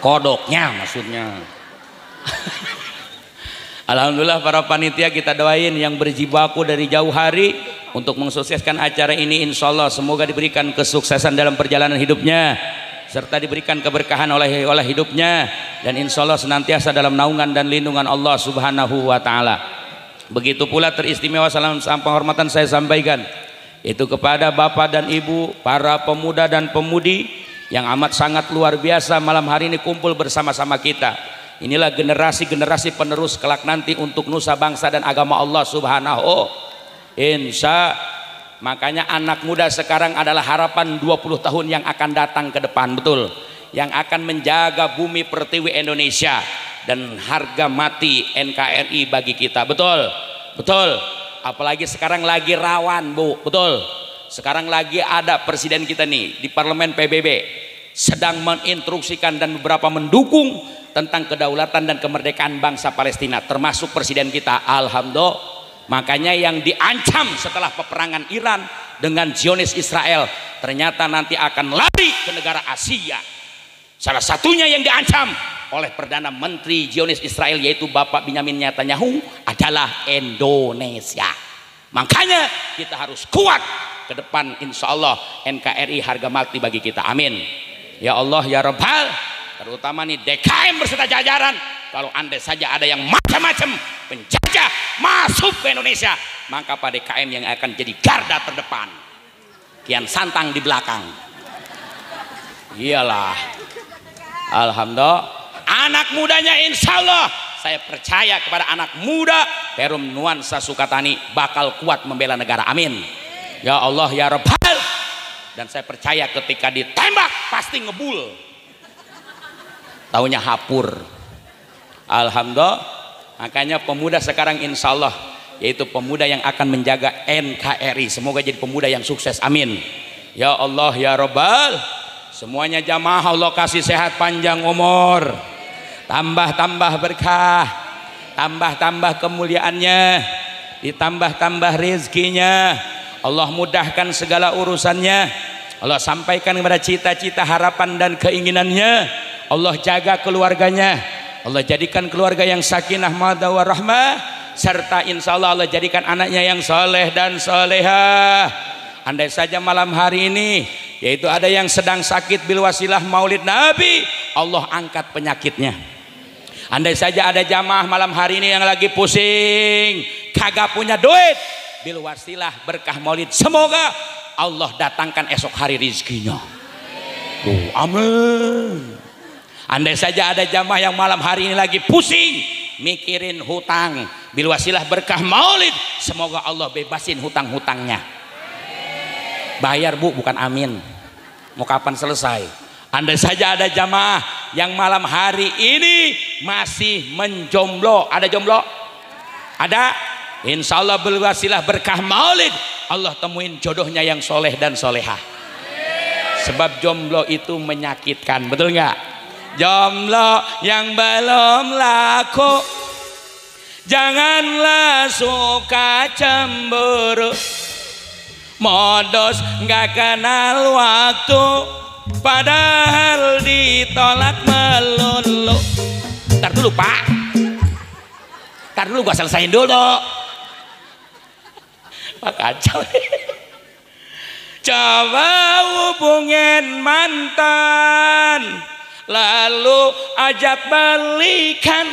kodoknya maksudnya. Alhamdulillah para panitia kita doain yang berjibaku dari jauh hari untuk mensukseskan acara ini, insya Allah semoga diberikan kesuksesan dalam perjalanan hidupnya, serta diberikan keberkahan oleh hidupnya, dan insya Allah senantiasa dalam naungan dan lindungan Allah Subhanahu wa Ta'ala. Begitu pula teristimewa salam penghormatan saya sampaikan itu kepada Bapak dan Ibu, para pemuda dan pemudi yang amat sangat luar biasa malam hari ini kumpul bersama-sama kita. Inilah generasi-generasi penerus kelak nanti untuk nusa bangsa dan agama Allah Subhanahu. Insya makanya anak muda sekarang adalah harapan 20 tahun yang akan datang ke depan, betul, yang akan menjaga bumi pertiwi Indonesia dan harga mati NKRI bagi kita, betul, betul. Apalagi sekarang lagi rawan Bu, betul, sekarang lagi ada presiden kita nih di parlemen PBB sedang menginstruksikan dan beberapa mendukung tentang kedaulatan dan kemerdekaan bangsa Palestina, termasuk presiden kita. Alhamdulillah. Makanya yang diancam setelah peperangan Iran dengan Zionis Israel ternyata nanti akan lari ke negara Asia. Salah satunya yang diancam oleh Perdana Menteri Zionis Israel yaitu Bapak Benyamin Netanyahu adalah Indonesia. Makanya kita harus kuat ke depan, insya Allah NKRI harga mati bagi kita, amin ya Allah ya Rabbal. Terutama nih DKM berserta jajaran, kalau andai saja ada yang macam-macam penjajah masuk ke Indonesia, maka Pak DKM yang akan jadi garda terdepan, Kian Santang di belakang. Iyalah, alhamdulillah. Anak mudanya insya Allah saya percaya kepada anak muda Perum Nuansa Sukatani bakal kuat membela negara, amin ya Allah ya Rabbal. Dan saya percaya ketika ditembak pasti ngebul, taunya hapur. Alhamdulillah. Makanya pemuda sekarang insya Allah yaitu pemuda yang akan menjaga NKRI, semoga jadi pemuda yang sukses, amin ya Allah ya Rabbal. Semuanya jamaah Allah kasih sehat panjang umur, tambah-tambah berkah, tambah-tambah kemuliaannya, ditambah-tambah rezekinya, Allah mudahkan segala urusannya, Allah sampaikan kepada cita-cita harapan dan keinginannya, Allah jaga keluarganya, Allah jadikan keluarga yang sakinah mawaddah warahmah, serta insya Allah Allah jadikan anaknya yang soleh dan solehah. Andai saja malam hari ini yaitu ada yang sedang sakit bil wasilah Maulid Nabi, Allah angkat penyakitnya. Andai saja ada jamaah malam hari ini yang lagi pusing kagak punya duit, bil wasilah berkah Maulid semoga Allah datangkan esok hari rizkinya. Amin. Andai saja ada jamaah yang malam hari ini lagi pusing mikirin hutang, bil wasilah berkah Maulid semoga Allah bebasin hutang-hutangnya. Bayar Bu, bukan amin. Mau kapan selesai? Andai saja ada jamaah yang malam hari ini masih menjomblo, ada jomblo? Ada? Insya Allah bil wasilah berkah Maulid Allah temuin jodohnya yang soleh dan solehah. Sebab jomblo itu menyakitkan, betul nggak? Jomblo yang belum laku janganlah suka cemburu, modus nggak kenal waktu padahal ditolak melulu. Ntar dulu Pak, Ntar dulu gua selesain dulu. Pak kacau. Coba hubungin mantan, lalu ajak balikan.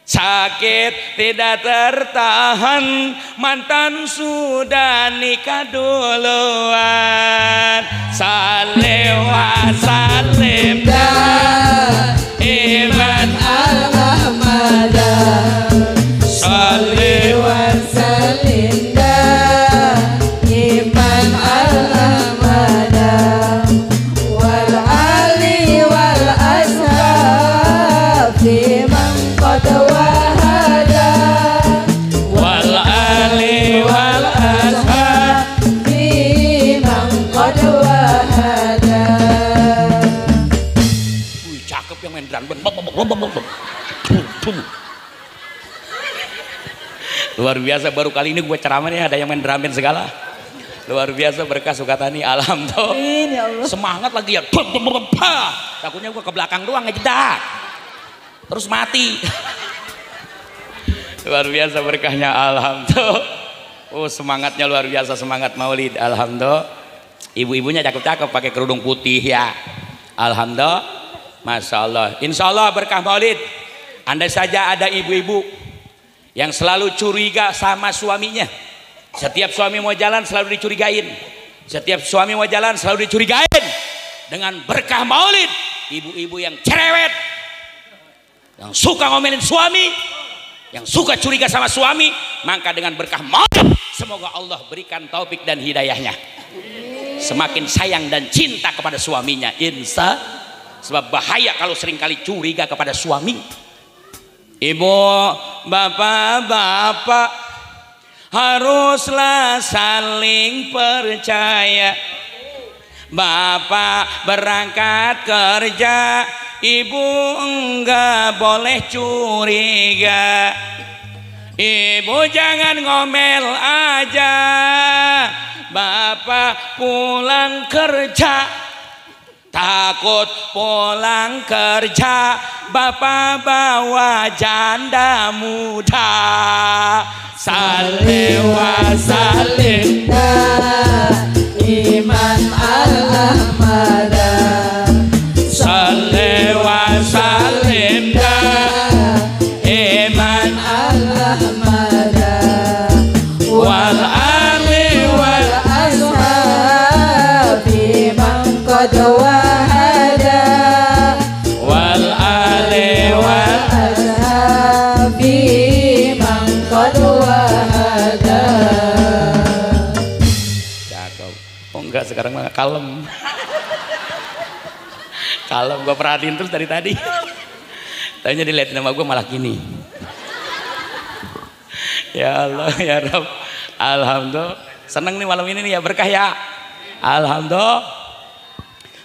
Sakit tidak tertahan, mantan sudah nikah duluan. Salim wa salim dah iman al-ahmada. Salim wa salim dah iman al-ahmada. Wal ali wal ashab liman qad wahada. Wal ali wal ashab liman qad wahada. Wih, cakep yang main drum band. Luar biasa, baru kali ini gue ceramah nih ada yang main drum band segala. Luar biasa, berkah Sukatani. Alhamdulillah. Semangat lagi ya. Takutnya gue ke belakang doang ngejedak. Terus mati. Luar biasa berkahnya, alhamdulillah. Oh, semangatnya luar biasa, semangat Maulid. Alhamdulillah. Ibu-ibunya cakep-cakep pakai kerudung putih ya. Alhamdulillah. Masya Allah. Insya Allah berkah Maulid. Andai saja ada ibu-ibu yang selalu curiga sama suaminya. Setiap suami mau jalan selalu dicurigain. Setiap suami mau jalan selalu dicurigain. Dengan berkah Maulid, ibu-ibu yang cerewet, yang suka ngomelin suami, yang suka curiga sama suami, maka dengan berkah Maulid semoga Allah berikan taufik dan hidayahnya. Semakin sayang dan cinta kepada suaminya. Insya. Sebab bahaya kalau seringkali curiga kepada suami. Ibu, bapak-bapak haruslah saling percaya. Bapak berangkat kerja, ibu enggak boleh curiga. Ibu jangan ngomel aja, bapak pulang kerja. Takut pulang kerja, bapak bawa janda muda. Salim wa salim iman al-ahmada. Salim wa salim iman al-ahmada. Wal ali wal ashab iman qad wahada. Wal ali wal ashab iman qad wahada. Cakep. Oh enggak, sekarang mah kalem. Kalem, gue perhatiin terus dari tadi. Tanya dilihat nama gue malah gini. Ya Allah, ya Rabb. Alhamdulillah. Seneng nih malam ini nih ya, berkah ya. Alhamdulillah.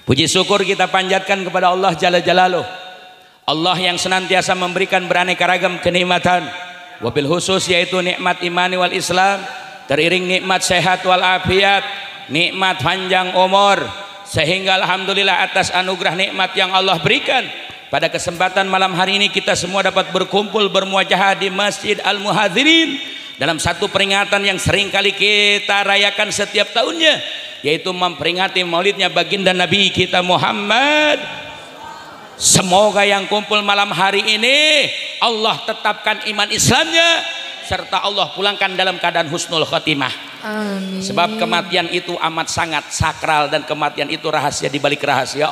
Puji syukur kita panjatkan kepada Allah Jalla Jalaluh. Allah yang senantiasa memberikan beraneka ragam kenikmatan. Wabil khusus yaitu nikmat imani wal Islam, teriring nikmat sehat wal afiat, nikmat panjang umur, sehingga alhamdulillah atas anugerah nikmat yang Allah berikan, pada kesempatan malam hari ini kita semua dapat berkumpul bermuajahah di Masjid Al-Muhadzirin dalam satu peringatan yang seringkali kita rayakan setiap tahunnya, yaitu memperingati maulidnya baginda Nabi kita Muhammad. Semoga yang kumpul malam hari ini Allah tetapkan iman Islamnya, serta Allah pulangkan dalam keadaan husnul khotimah. Amin. Sebab kematian itu amat sangat sakral, dan kematian itu rahasia di balik rahasia.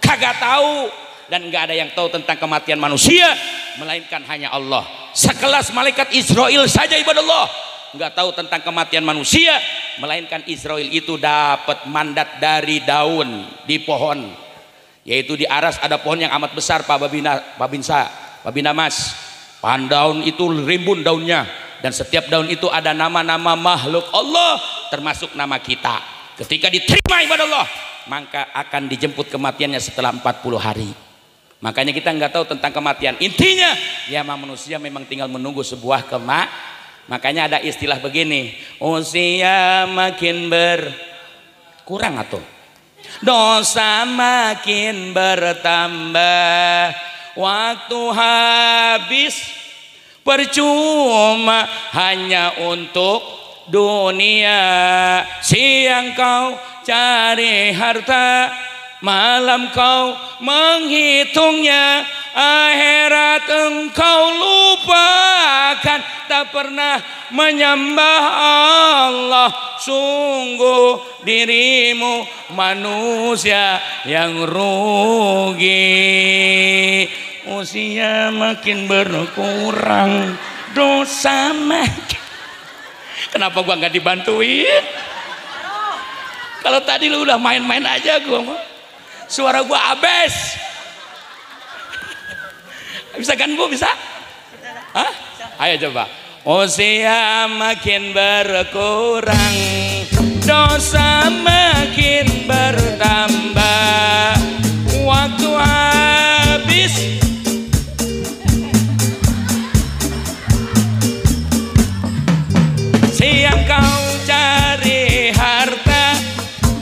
Kagak tahu dan nggak ada yang tahu tentang kematian manusia melainkan hanya Allah. Sekelas malaikat Israel saja ibadallah nggak tahu tentang kematian manusia, melainkan Israel itu dapat mandat dari daun di pohon, yaitu di aras ada pohon yang amat besar, Pak Babinsa Mas. Daun itu rimbun daunnya, dan setiap daun itu ada nama-nama makhluk Allah, termasuk nama kita. Ketika diterima ibadah Allah, maka akan dijemput kematiannya setelah 40 hari. Makanya kita nggak tahu tentang kematian. Intinya ya manusia memang tinggal menunggu sebuah Makanya ada istilah begini, usia makin berkurang atau dosa makin bertambah, waktu habis percuma hanya untuk dunia. Siang kau cari harta, malam kau menghitungnya, akhirat engkau lupakan, tak pernah menyembah Allah. Sungguh dirimu manusia yang rugi. Usia makin berkurang, dosa makin. Kenapa gua nggak dibantuin? Kalau tadi lu udah main-main aja, gua mah suara gua abes. Bisa kan Bu? Bisa? Hah? Ayo coba. Usia makin berkurang, dosa makin bertambah, waktu habis. Siang kau cari harta,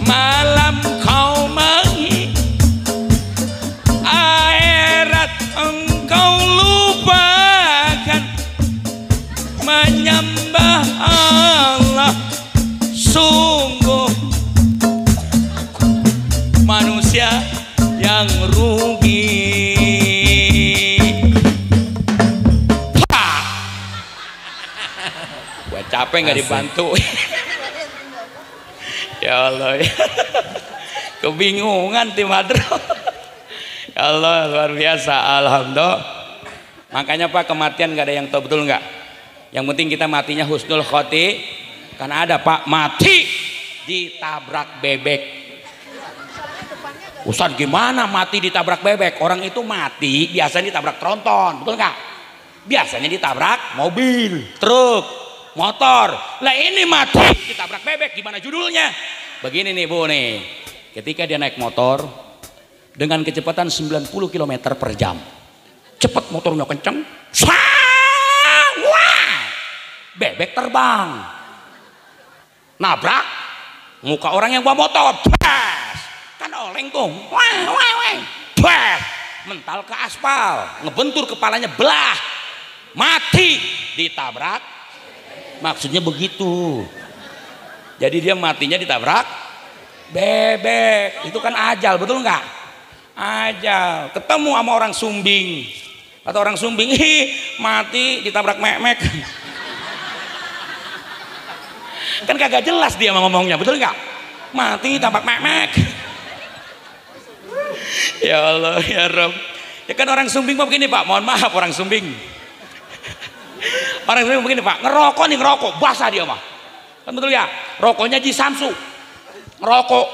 malam kau akhirat engkau lupakan, menyembah Allah. Sungguh manusia yang rugi. Gua capek nggak dibantu. Ya Allah, ya. Kebingungan tim Hadro. Ya Allah, luar biasa. Alhamdulillah. Makanya Pak, kematian nggak ada yang tahu, betul nggak? Yang penting kita matinya husnul khoti. Karena ada Pak, mati ditabrak bebek. Ustaz, gimana mati ditabrak bebek? Orang itu mati biasanya ditabrak tronton, betul nggak? Biasanya ditabrak mobil, truk, motor. Lah ini mati ditabrak bebek, gimana judulnya? Begini nih Bu nih, ketika dia naik motor dengan kecepatan 90 km per jam, cepat motornya kenceng, bebek terbang, nabrak muka orang yang bawa motor, kan oleng tuh, mental ke aspal, ngebentur kepalanya belah, mati ditabrak. Maksudnya begitu. Jadi dia matinya ditabrak bebek. Itu kan ajal, betul nggak? Ajal. Ketemu sama orang Sumbing. Atau orang Sumbing, mati ditabrak mek-mek. Kan kagak jelas dia ngomongnya, betul nggak? Mati ditabrak mek-mek. Ya Allah, ya Rob. Ya kan orang Sumbing mah begini Pak, mohon maaf orang Sumbing. Orang Sumbing begini Pak, ngerokok nih, ngerokok, basah dia mah. Kan betul ya? Rokoknya Ji Samsu. Ngerokok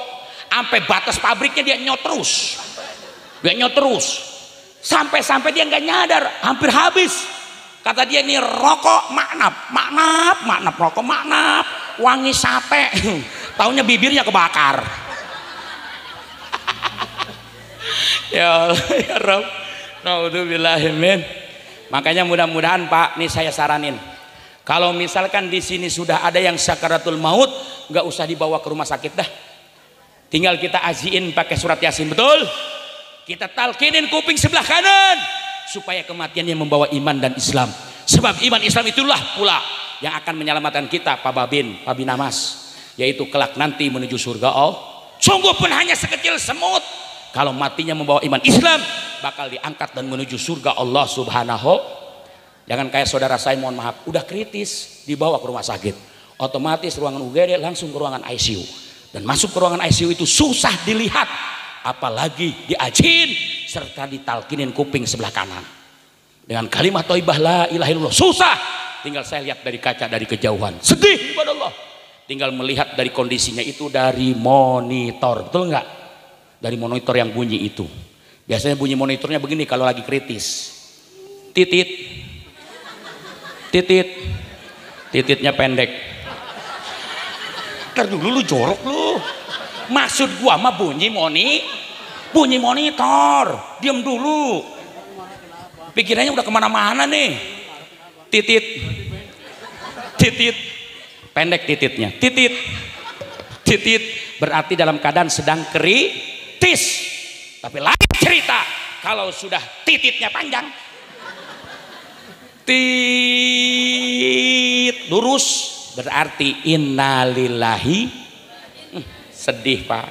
sampai batas pabriknya dia nyot terus. Dia nyot terus. Sampai-sampai dia nggak nyadar, hampir habis. Kata dia ini rokok maknap, rokok maknap, wangi sate. Taunya bibirnya kebakar. Ya Allah, ya Rabb. Naudzubillahimin. Makanya mudah-mudahan Pak, nih saya saranin. Kalau misalkan di sini sudah ada yang sakaratul maut, nggak usah dibawa ke rumah sakit dah. Tinggal kita aziin pakai surat Yasin, betul? Kita talkinin kuping sebelah kanan supaya kematiannya membawa iman dan Islam. Sebab iman Islam itulah pula yang akan menyelamatkan kita, Pak Babin, Pak Binamas, yaitu kelak nanti menuju surga. Oh, sungguh pun hanya sekecil semut. Kalau matinya membawa iman Islam, bakal diangkat dan menuju surga Allah Subhanahu. Jangan kayak saudara saya, mohon maaf, udah kritis dibawa ke rumah sakit, otomatis ruangan UGD langsung ke ruangan ICU, dan masuk ke ruangan ICU itu susah dilihat, apalagi diajin serta ditalkinin kuping sebelah kanan dengan kalimat thayyibah la ilaha illallah. Susah, tinggal saya lihat dari kaca dari kejauhan, sedih kepada Allah, tinggal melihat dari kondisinya itu dari monitor, betul nggak? Dari monitor yang bunyi itu, biasanya bunyi monitornya begini kalau lagi kritis, titit titit, tititnya pendek. Ntar dulu lu jorok lu. Maksud gua mah bunyi monitor. Diam dulu. Pikirannya udah kemana-mana nih. Titit, pendek tititnya. Titit berarti dalam keadaan sedang kritis. Tapi lain cerita kalau sudah tititnya panjang. tit lurus berarti innalillahi. Sedih Pak,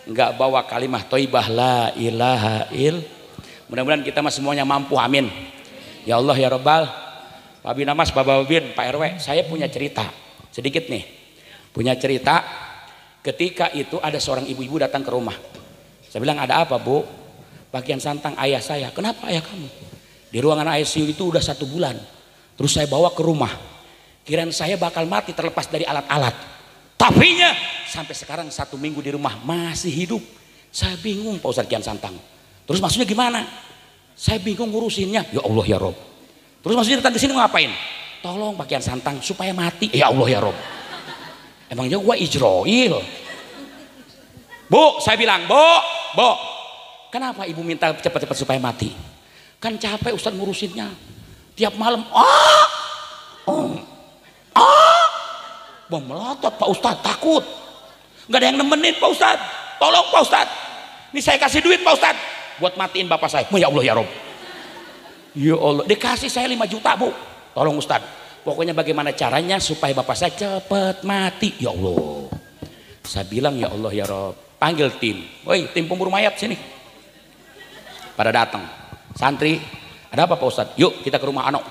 nggak bawa kalimat thayyibah la ilaha il. Mudah-mudahan kita mas semuanya mampu, amin ya Allah ya Rabbal. Pak Binamas, Bapak Babin, Pak RW, saya punya cerita sedikit nih, punya cerita. Ketika itu ada seorang ibu-ibu datang ke rumah. Saya bilang, ada apa Bu? Bagian santang ayah saya. Kenapa ayah kamu? Di ruangan ICU itu udah 1 bulan. Terus saya bawa ke rumah, kirain saya bakal mati terlepas dari alat-alat. Tapinya sampai sekarang 1 minggu di rumah masih hidup. Saya bingung Pak Ustadz Kian Santang. Terus maksudnya gimana? Saya bingung ngurusinnya. Ya Allah ya Rob. Terus maksudnya datang ke sini ngapain? Tolong Pak Kian Santang supaya mati. Ya Allah ya Rob. Emangnya gua Ijroil? Bu, saya bilang, Bu, kenapa ibu minta cepat-cepat supaya mati? Kan capek Ustadz ngurusinnya. Tiap malam, bom melotot Pak Ustadz, takut. Nggak ada yang nemenin Pak Ustadz. Tolong Pak Ustadz. Ini saya kasih duit Pak Ustadz buat matiin bapak saya. Ya Allah ya Rob. Ya Allah, dikasih saya 5 juta Bu. Tolong Ustadz. Pokoknya bagaimana caranya supaya bapak saya cepat mati. Ya Allah. Saya bilang ya Allah ya Rob. Panggil tim. Woi, tim pemburu mayat sini. Pada datang. Santri, ada apa Pak Ustadz? Yuk kita ke rumah Ano.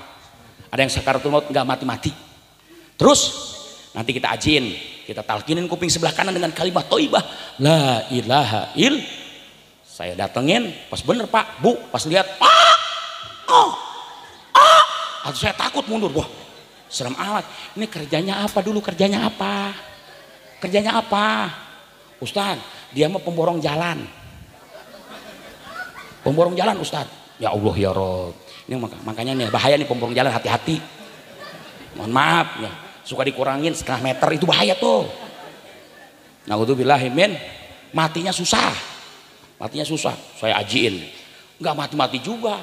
Ada yang sakaratul maut nggak mati-mati. Terus nanti kita ajiin, kita talkinin kuping sebelah kanan dengan kalimat thayyibah la ilaha il. Saya datengin, pas bener Pak, Bu, pas lihat atau saya takut mundur. Wah, serem amat. Ini kerjanya apa dulu? Kerjanya apa? Ustadz, dia mah pemborong jalan. Pemborong jalan Ustadz. Ya Allah ya Rob. Ini makanya nih bahaya nih pemborong jalan, hati-hati. Mohon maaf ya. Suka dikurangin setengah meter itu bahaya tuh. Naudzubillahimin, matinya susah. Saya ajiin. Enggak mati-mati juga.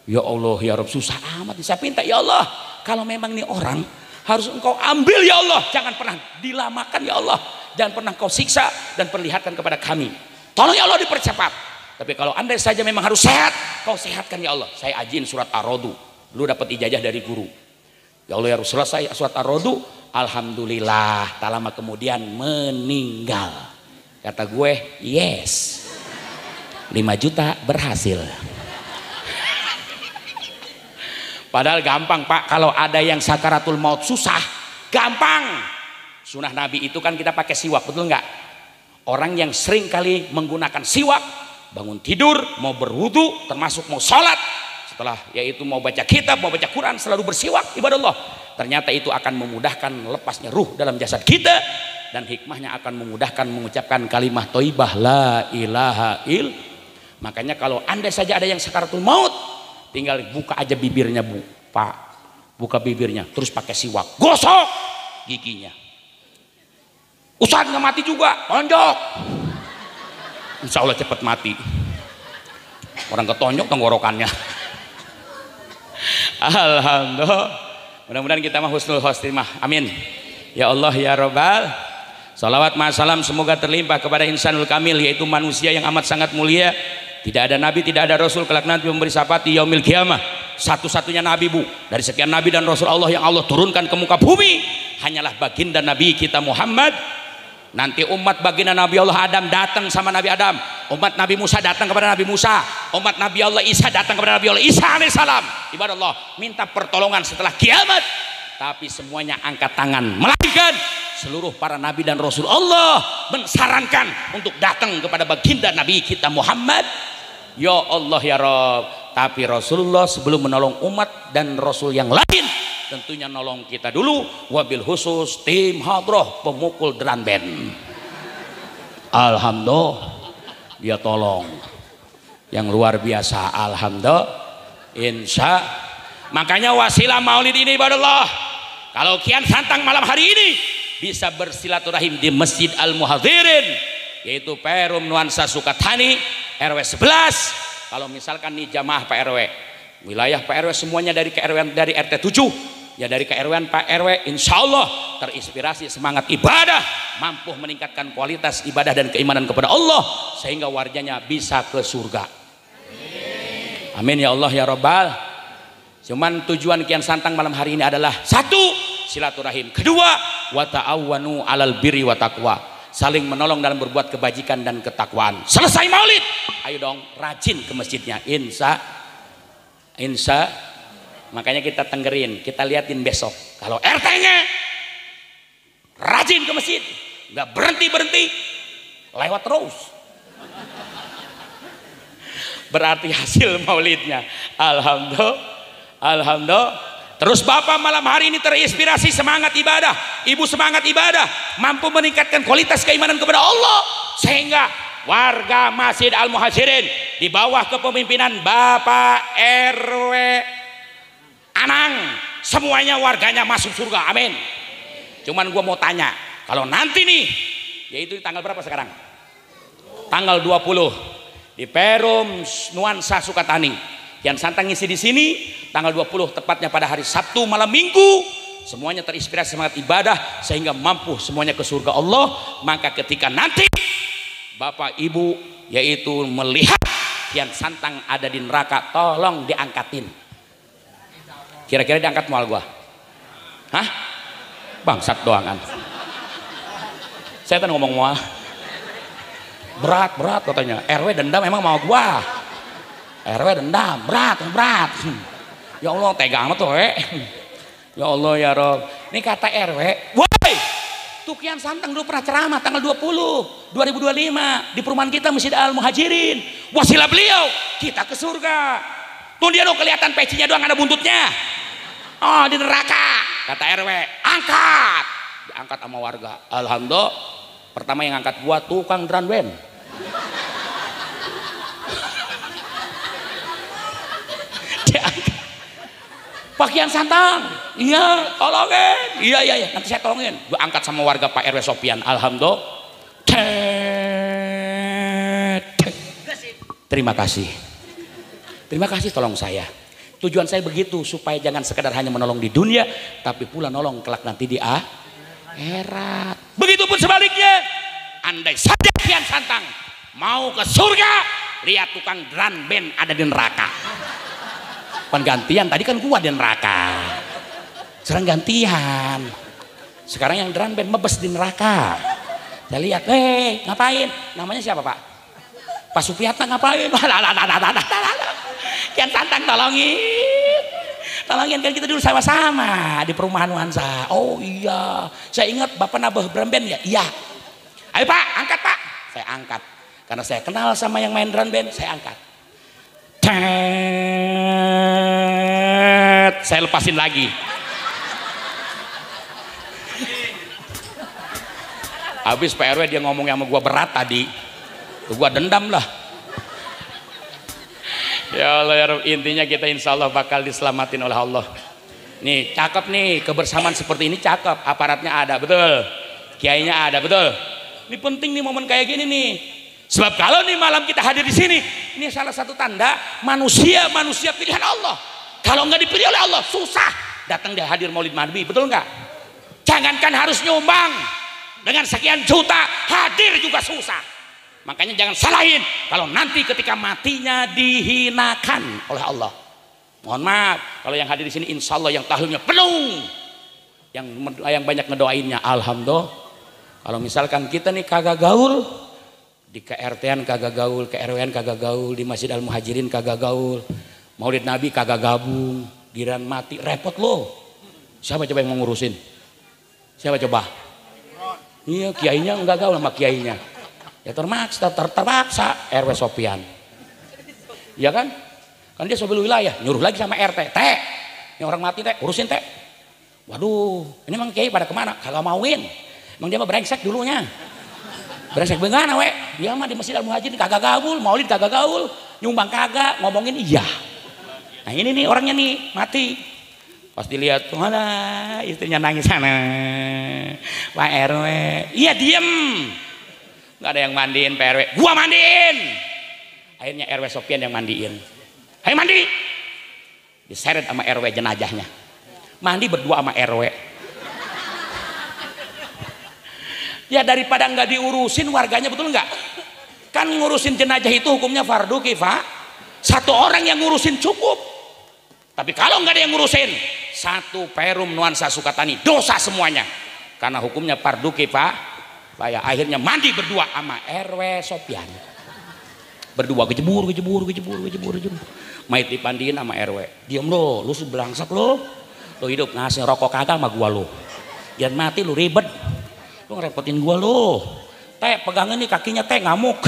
Ya Allah ya Rob, susah amat. Saya minta ya Allah, kalau memang nih orang harus engkau ambil ya Allah, jangan pernah dilamakan ya Allah, jangan pernah kau siksa dan perlihatkan kepada kami. Tolong ya Allah dipercepat. Tapi kalau andai saja memang harus sehat, kau sehatkan ya Allah. Saya ajiin surat Ar-Rodu. Lu dapat ijazah dari guru. Ya Allah ya Rasul, selesai surat Ar-Rodu, alhamdulillah. Tak lama kemudian meninggal. Kata gue, yes. 5 juta berhasil. Padahal gampang Pak, kalau ada yang sakaratul maut susah, gampang. Sunnah Nabi itu kan kita pakai siwak, betul nggak? Orang yang sering kali menggunakan siwak, bangun tidur, mau berwudu, termasuk mau sholat, setelah yaitu mau baca kitab, mau baca Quran, selalu bersiwak, ibadah Allah. Ternyata itu akan memudahkan lepasnya ruh dalam jasad kita, dan hikmahnya akan memudahkan mengucapkan kalimat thayyibah la ilaha il. Makanya kalau andai saja ada yang sakaratul maut, tinggal buka aja bibirnya Bu, Pak, buka bibirnya, terus pakai siwak, gosok giginya. Ustadz nggak mati juga, tonjok. Insya Allah cepat mati. Orang ketonjok tenggorokannya. Alhamdulillah. Mudah-mudahan kita mah husnul khotimah. Amin. Ya Allah ya Rabbal. Salawat ma'asalam semoga terlimpah kepada insanul kamil, yaitu manusia yang amat sangat mulia. Tidak ada nabi, tidak ada rasul kelak nanti memberi syafaat di yaumil kiamah. Satu-satunya nabi Bu, dari sekian nabi dan rasul Allah yang Allah turunkan ke muka bumi, hanyalah baginda nabi kita Muhammad. Nanti umat baginda Nabi Allah Adam datang sama Nabi Adam, umat Nabi Musa datang kepada Nabi Musa, umat Nabi Allah Isa datang kepada Nabi Allah Isa alaihissalam. Ibadah Allah, minta pertolongan setelah kiamat. Tapi semuanya angkat tangan, melainkan seluruh para nabi dan rasul Allah mensarankan untuk datang kepada baginda Nabi kita Muhammad. Ya Allah ya Rabb. Tapi Rasulullah sebelum menolong umat dan rasul yang lain, tentunya nolong kita dulu. Wabil khusus tim hadroh pemukul drum band. Alhamdulillah dia tolong yang luar biasa. Alhamdulillah. Insya. Makanya wasilah maulid ini ibadah Allah. Kalau Kian Santang malam hari ini bisa bersilaturahim di Masjid Al-Muhadhirin, yaitu Perum Nuansa Sukatani RW 11. Kalau misalkan nih jamaah Pak RW, wilayah Pak RW semuanya dari KRW dari RT 7 ya, dari KRW Pak RW, insya Allah terinspirasi semangat ibadah, mampu meningkatkan kualitas ibadah dan keimanan kepada Allah sehingga warganya bisa ke surga. Amin ya Allah ya Rabbal. Cuman tujuan Kian Santang malam hari ini adalah satu, silaturahim. Kedua, wa ta'awwanu 'alal birri wa taqwa, saling menolong dalam berbuat kebajikan dan ketakwaan. Selesai maulid, ayo dong rajin ke masjidnya. Insya makanya kita tenggerin, kita liatin besok. Kalau RT-nya rajin ke masjid, nggak berhenti lewat terus, berarti hasil maulidnya alhamdulillah. Terus Bapak malam hari ini terinspirasi semangat ibadah, Ibu semangat ibadah, mampu meningkatkan kualitas keimanan kepada Allah, sehingga warga Masjid Al Muhajirin di bawah kepemimpinan Bapak RW Anang, semuanya warganya masuk surga, amin. Cuman gua mau tanya, kalau nanti nih, yaitu tanggal berapa sekarang? Tanggal 20 di Perum Nuansa Sukatani. Kian Santang ngisi di sini tanggal 20, tepatnya pada hari Sabtu malam Minggu. Semuanya terinspirasi semangat ibadah sehingga mampu semuanya ke surga Allah. Maka ketika nanti Bapak Ibu yaitu melihat Kian Santang ada di neraka, tolong diangkatin. Kira-kira diangkat mual gua? Hah? Bangsat doangan. Saya kan ngomong mual. Berat katanya. RW dendam emang mau gua. RW dendam, berat. Ya Allah, tega amat tuh, ya Allah ya Rob. Ini kata RW, woi, tuh Kian Santang dulu pernah ceramah tanggal 20/2025 di perumahan kita Masjid Al Muhajirin. Wasilah beliau, kita ke surga. Tuh dia dong kelihatan pecinya doang, ada buntutnya. Oh, di neraka. Kata RW, angkat. Diangkat sama warga. Alhamdulillah, pertama yang angkat gua tukang drum band. Pak Kian Santang, iya tolongin, iya nanti saya tolongin. Gue angkat sama warga Pak RW Sopian, alhamdulillah. Terima kasih tolong saya. Tujuan saya begitu supaya jangan sekedar hanya menolong di dunia, tapi pula nolong kelak nanti di akhirat. Begitupun sebaliknya, andai saja Kian Santang mau ke surga, lihat tukang drum band ada di neraka. Gantian, tadi kan gua di neraka, sekarang gantian. Sekarang yang drum band mebes di neraka. Saya lihat, ngapain? Namanya siapa Pak? Pak Supiatna ngapain? Kian Santang tolongin kan kita dulu sama-sama di perumahan Nuansa. Oh iya, saya ingat Bapak nambah drum band ya? Iya. Ayo Pak, angkat Pak. Saya angkat, karena saya kenal sama yang main drum band, saya angkat. Saya lepasin lagi. Habis Pak RW dia ngomong sama gua berat tadi, tuh gua dendam lah. Ya Allah ya Rabb, intinya kita insya Allah bakal diselamatin oleh Allah. Nih cakep nih, kebersamaan seperti ini cakep, aparatnya ada betul, kiainya ada betul. Ini penting nih momen kayak gini nih. Sebab kalau nih malam kita hadir di sini, ini salah satu tanda manusia pilihan Allah. Kalau nggak dipilih oleh Allah, susah datang dia hadir Maulid Nabi, betul nggak? Jangankan harus nyumbang dengan sekian juta, hadir juga susah. Makanya jangan salahin kalau nanti ketika matinya dihinakan oleh Allah. Mohon maaf, kalau yang hadir di sini insya Allah yang tahlilnya penuh, yang banyak ngedoainnya, alhamdulillah. Kalau misalkan kita nih kagak gaul, di KRT-an kagak gaul, ke RW-an kagak gaul, di Masjid Al Muhajirin kagak gaul, Maulid Nabi kagak gabung, giran mati repot loh. Siapa coba yang mau ngurusin? Siapa coba? Iya, kiainya enggak gaul sama kiainya. Ya terpaksa RW Sopian. Iya kan? Kan dia sobil wilayah, nyuruh lagi sama RT. Teh, ini orang mati teh, urusin teh. Waduh, ini emang kiai pada kemana? Kagak mauin. Emang dia mah brengsek dulunya. Brengsek bagaimana we? Dia mah di Masjid Al Muhajirin kagak gaul, Maulid kagak gaul, nyumbang kagak, ngomongin iya. Nah ini nih orangnya nih mati. Pas dilihat mana istrinya nangis sana, Pak RW. Iya diem, nggak ada yang mandiin Pak RW. Gua mandiin. Akhirnya RW Sopian yang mandiin. Ayo mandi. Diseret sama RW jenazahnya. Mandi berdua sama RW. Ya daripada nggak diurusin warganya, betul nggak? Kan ngurusin jenazah itu hukumnya fardu kifayah. Satu orang yang ngurusin cukup. Tapi kalau nggak ada yang ngurusin, satu Perum Nuansa Sukatani dosa semuanya, karena hukumnya fardu kifayah. Akhirnya mandi berdua sama RW Sopian, berdua kejebur. Mayit dipandiin sama RW. Diam lo, lu sebelangsap lo hidup ngasih rokok kagak sama gua lo, jangan mati lu ribet, lu ngerepotin gua lo. Teh pegangin nih kakinya teh ngamuk.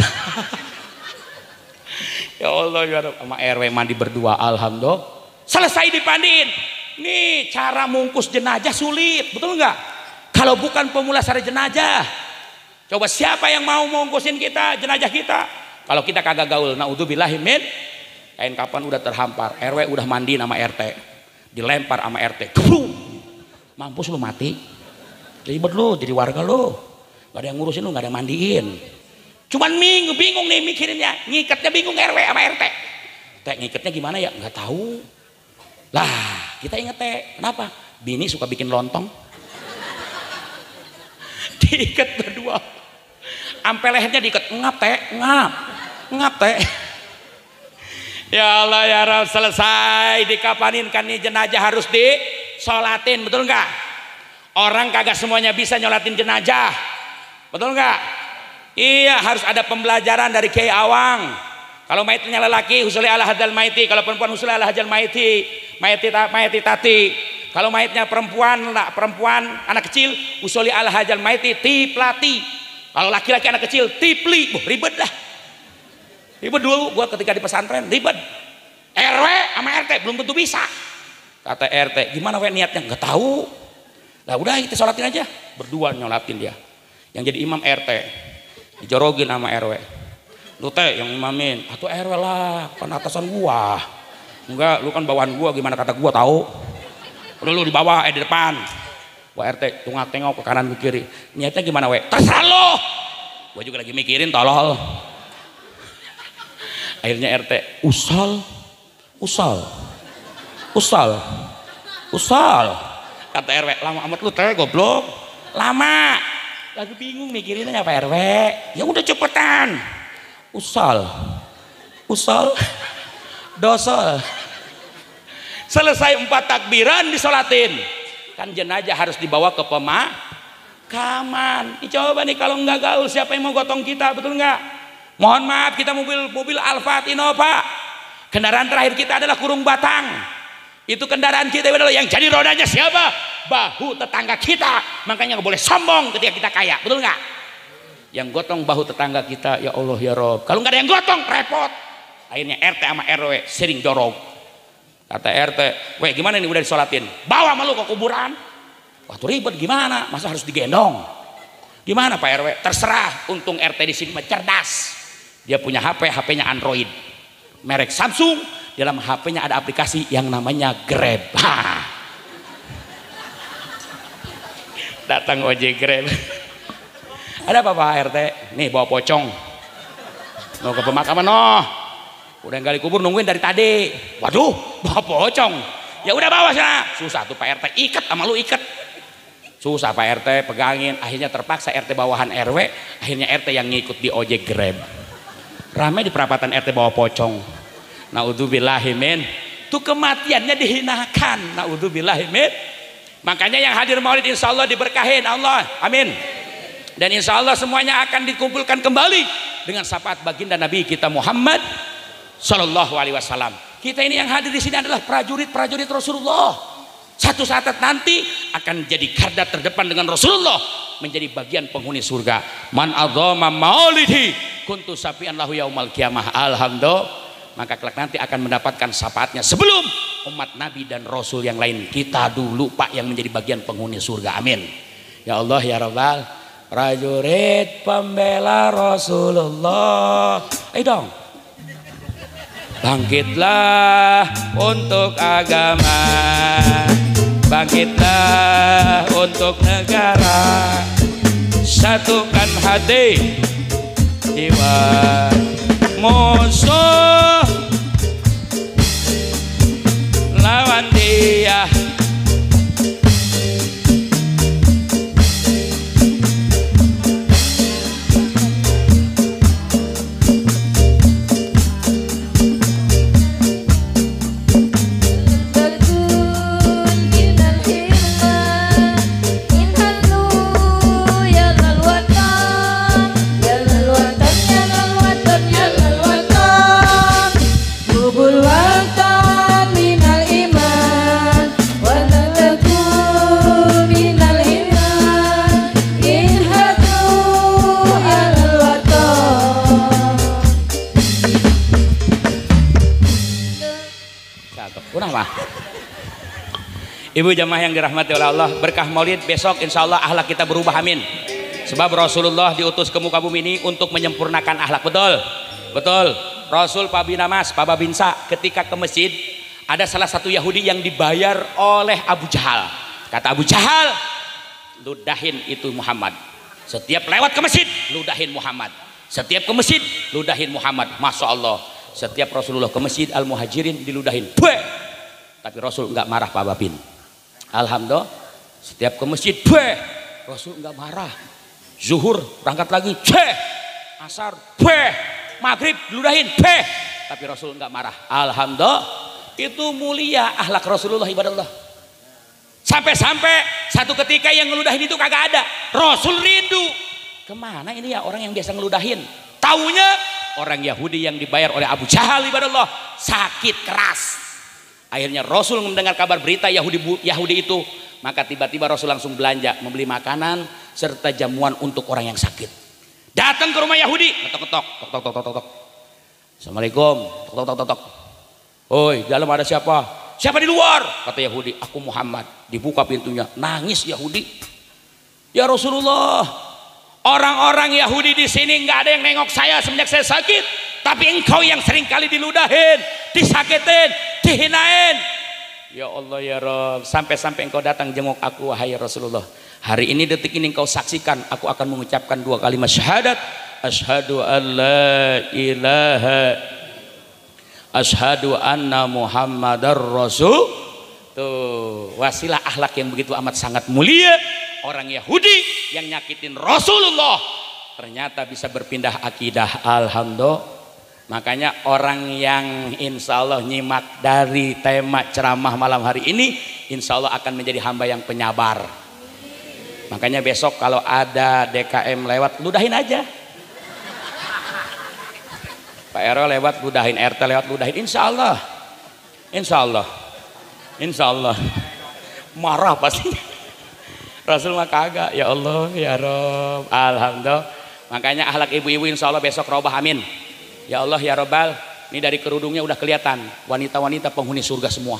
Ya Allah ya Rabb, sama RW mandi berdua, alhamdulillah selesai dipandiin. Nih cara mungkus jenazah sulit, betul nggak? Kalau bukan pemulasaran jenazah, coba siapa yang mau mungkusin kita jenazah kita? Kalau kita kagak gaul, naudzubillahi min, kain kapan udah terhampar, RW udah mandi sama RT, dilempar sama RT, kebrung, mampus lu mati, ribet lu jadi warga lu, gak ada yang ngurusin lu, gak ada yang mandiin, cuman bingung nih mikirinnya, ngikatnya bingung RW sama RT. Teh ngikatnya gimana ya, nggak tahu lah. Kita inget teh, kenapa? Bini suka bikin lontong, diikat berdua, ampe lehernya diikat, ngap teh, ngap teh. Ya Allah ya Rabb, selesai dikapanin kan nih jenazah harus disolatin, betul nggak? Orang kagak semuanya bisa nyolatin jenazah, betul nggak? Iya, harus ada pembelajaran dari Kiai Awang. Kalau mayitnya lelaki, husuli ala hadal maiti. Kalau perempuan, husuli ala hadal maiti. Mayiti tati. Kalau mayitnya perempuan, anak kecil, husuli ala hadal maiti tiplati. Kalau laki-laki anak kecil, tipli. Ribet dah. Ribet dulu gua ketika di pesantren, ribet. RW sama RT belum tentu bisa. Kata RT, gimana we niatnya? Nggak tahu. Nah udah kita sholatin aja. Berdua nyolatin dia. Yang jadi imam RT, dijorogin sama RW. Lu teh yang imamin, atau RW lah, kan atasan gua. Enggak, lu kan bawahan gua, gimana kata gua tahu. Udah lu di bawah, di depan. Gua RT tengok ke kanan ke kiri. Niatnya gimana we? Terserah lu. Gua juga lagi mikirin tolol. Akhirnya RT usal. Kata RW, lama amat lu teh goblok. Lama. Lagi bingung mikirinnya apa RW. Ya udah cepetan. Usal. Dosol. Selesai 4 takbiran disolatin. Kan jenazah harus dibawa ke pemakaman. Coba nih kalau nggak gaul siapa yang mau gotong kita, betul nggak? Mohon maaf, kita mobil Alphard Innova. Kendaraan terakhir kita adalah Kurung Batang. Itu kendaraan kita adalah yang jadi rodanya siapa? Bahu tetangga kita. Makanya nggak boleh sombong ketika kita kaya, betul nggak? Yang gotong bahu tetangga kita, ya Allah ya Rob. Kalau nggak ada yang gotong, repot. Akhirnya RT sama RW sering dorong. Kata RT, weh gimana nih udah disolatin? Bawa malu ke kuburan. Waktu ribet gimana? Masa harus digendong? Gimana Pak RW? Terserah. Untung RT di sini cerdas. Dia punya HP-nya Android, merek Samsung. Dalam HP-nya ada aplikasi yang namanya Grab. Datang ojek Grab. Ada apa Pak RT? Nih bawa pocong. Mau ke pemakaman noh. Udah gali kubur nungguin dari tadi. Waduh, bawa pocong. Ya udah bawa sana. Susah tuh Pak RT, ikat sama lu ikat. Susah Pak RT pegangin. Akhirnya terpaksa RT bawahan RW. Akhirnya RT yang ngikut di ojek Grab. Ramai di perapatan RT bawa pocong. Naudzubillahimin. Tuh kematiannya dihinakan. Naudzubillahimin. Makanya yang hadir maulid insya Allah diberkahin Allah. Amin. Dan insya Allah semuanya akan dikumpulkan kembali dengan syafaat baginda Nabi kita Muhammad Sallallahu Alaihi Wasallam. Kita ini yang hadir di sini adalah prajurit Rasulullah. Satu saat nanti akan jadi garda terdepan dengan Rasulullah, menjadi bagian penghuni surga. Man adzama maulidi kuntu safian lahu yaumal qiyamah. Alhamdulillah. Maka kelak nanti akan mendapatkan syafaatnya sebelum umat Nabi dan Rasul yang lain. Kita dulu Pak yang menjadi bagian penghuni surga. Amin. Ya Allah ya Rabbal. Prajurit pembela Rasulullah. Ayo dong. Bangkitlah untuk agama, bangkitlah untuk negara, satukan hati jiwa, musuh lawan dia. Ibu jamaah yang dirahmati oleh Allah, berkah maulid besok insya Allah akhlak kita berubah, amin. Sebab Rasulullah diutus ke muka bumi ini untuk menyempurnakan akhlak, betul? Betul. Rasul Pak Binamas, Pak Babinsa ketika ke masjid, ada salah satu Yahudi yang dibayar oleh Abu Jahal. Kata Abu Jahal, ludahin itu Muhammad. Setiap lewat ke masjid, ludahin Muhammad. Setiap ke masjid, ludahin Muhammad. Masya Allah, setiap Rasulullah ke masjid, Al-Muhajirin diludahin. Bwe! Tapi Rasul nggak marah Pak Babin. Alhamdulillah, setiap ke masjid, bwe! Rasul nggak marah. Zuhur berangkat lagi, bwe! Asar, bwe! Maghrib diludahin, bwe! Tapi Rasul nggak marah. Alhamdulillah, itu mulia akhlak Rasulullah, ibadallah. Sampai-sampai satu ketika yang ngeludahin itu kagak ada. Rasul rindu. Kemana ini ya orang yang biasa ngeludahin? Taunya orang Yahudi yang dibayar oleh Abu Jahal, ibadallah, sakit keras. Akhirnya Rasul mendengar kabar berita Yahudi itu, maka tiba-tiba Rasul langsung belanja, membeli makanan serta jamuan untuk orang yang sakit. Datang ke rumah Yahudi, ketok-ketok, tok-tok. Assalamualaikum, tok-tok. Oi, dalam ada siapa? Siapa di luar? Kata Yahudi, aku Muhammad. Dibuka pintunya, nangis Yahudi. Ya Rasulullah, orang-orang Yahudi di sini nggak ada yang nengok saya semenjak saya sakit. Tapi engkau yang sering kali diludahin, disakitin, dihinain. Ya Allah ya Rabb, sampai-sampai engkau datang jenguk aku wahai Rasulullah. Hari ini detik ini engkau saksikan, aku akan mengucapkan 2 kalimat syahadat. Asyhadu an la ilaha, asyhadu anna Muhammadar Rasul. Tuh, wasilah akhlak yang begitu amat sangat mulia. Orang Yahudi yang nyakitin Rasulullah ternyata bisa berpindah akidah. Alhamdulillah. Makanya orang yang insya Allah nyimak dari tema ceramah malam hari ini, insya Allah akan menjadi hamba yang penyabar. Makanya besok kalau ada DKM lewat, ludahin aja. Pak RW lewat, ludahin. RT lewat, ludahin. Insya Allah. Insya Allah. Insya Allah. Marah pasti. Rasul mah kagak. Ya Allah ya Rabb. Alhamdulillah. Makanya akhlak ibu-ibu insya Allah besok robah, amin. Ya Allah ya Rabbal, ini dari kerudungnya udah kelihatan wanita-wanita penghuni surga semua.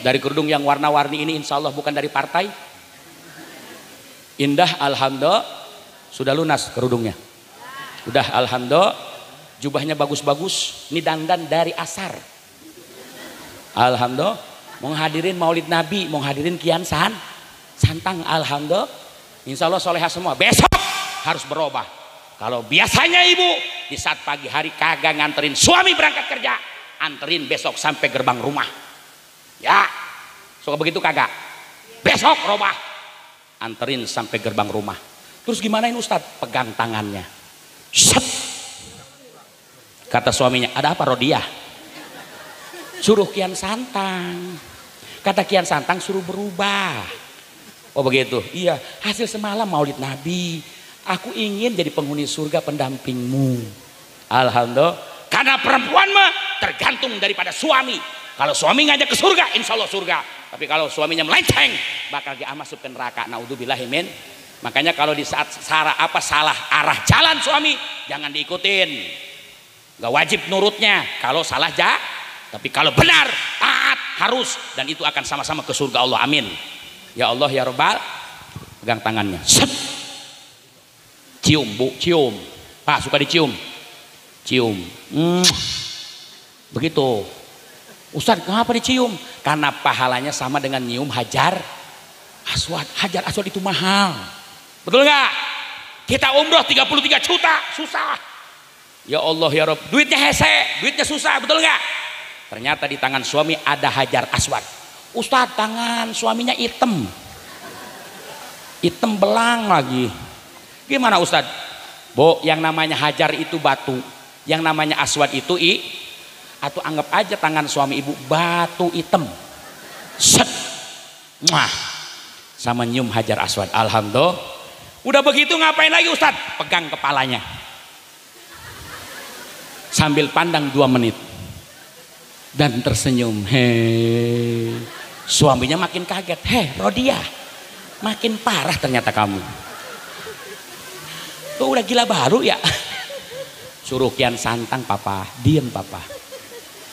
Dari kerudung yang warna-warni ini insya Allah bukan dari partai. Indah, alhamdulillah. Sudah lunas kerudungnya. Udah, alhamdulillah. Jubahnya bagus-bagus. Ini dandan dari asar. Alhamdulillah. Mau hadirin maulid Nabi, mau hadirin kian santang, alhamdulillah. Insya Allah solehah semua. Besok harus berubah. Kalau biasanya ibu di saat pagi hari kagak nganterin suami berangkat kerja, anterin besok sampai gerbang rumah. Ya, suka begitu kagak? Besok robah, anterin sampai gerbang rumah. Terus gimana ini Ustadz? Pegang tangannya. Set. Kata suaminya, ada apa Rodiah? Suruh kian santang. Kata kian santang suruh berubah. Oh begitu? Iya, hasil semalam maulid Nabi. Aku ingin jadi penghuni surga pendampingmu. Alhamdulillah. Karena perempuan mah tergantung daripada suami. Kalau suami ngajak ke surga, insya Allah surga. Tapi kalau suaminya melenceng, bakal dia masuk ke neraka. Naudzubillahi min. Makanya kalau di saat salah arah jalan suami, jangan diikutin. Gak wajib nurutnya. Kalau salah tapi kalau benar taat harus, dan itu akan sama-sama ke surga Allah. Amin. Ya Allah ya Rabbal. Pegang tangannya. Set. Cium bu, cium. Pak suka dicium. Cium. Begitu. Ustadz kenapa dicium? Karena pahalanya sama dengan nyium Hajar Aswad. Hajar Aswad itu mahal. Betul nggak? Kita umroh 33 juta, susah. Ya Allah ya Rabb, duitnya hese, duitnya susah, betul nggak? Ternyata di tangan suami ada Hajar Aswad. Ustadz tangan suaminya hitam. Hitam belang lagi. Gimana Ustadz? Bu, yang namanya Hajar itu batu, yang namanya Aswad itu atau anggap aja tangan suami ibu batu hitam. Set. Mwah. Sama nyium Hajar Aswad. Alhamdulillah. Udah begitu ngapain lagi Ustadz? Pegang kepalanya. Sambil pandang 2 menit. Dan tersenyum. Hei. Suaminya makin kaget. Hei Rodiah, makin parah ternyata kamu. Kok udah gila baru ya? Suruh kian santang papa, diem papa.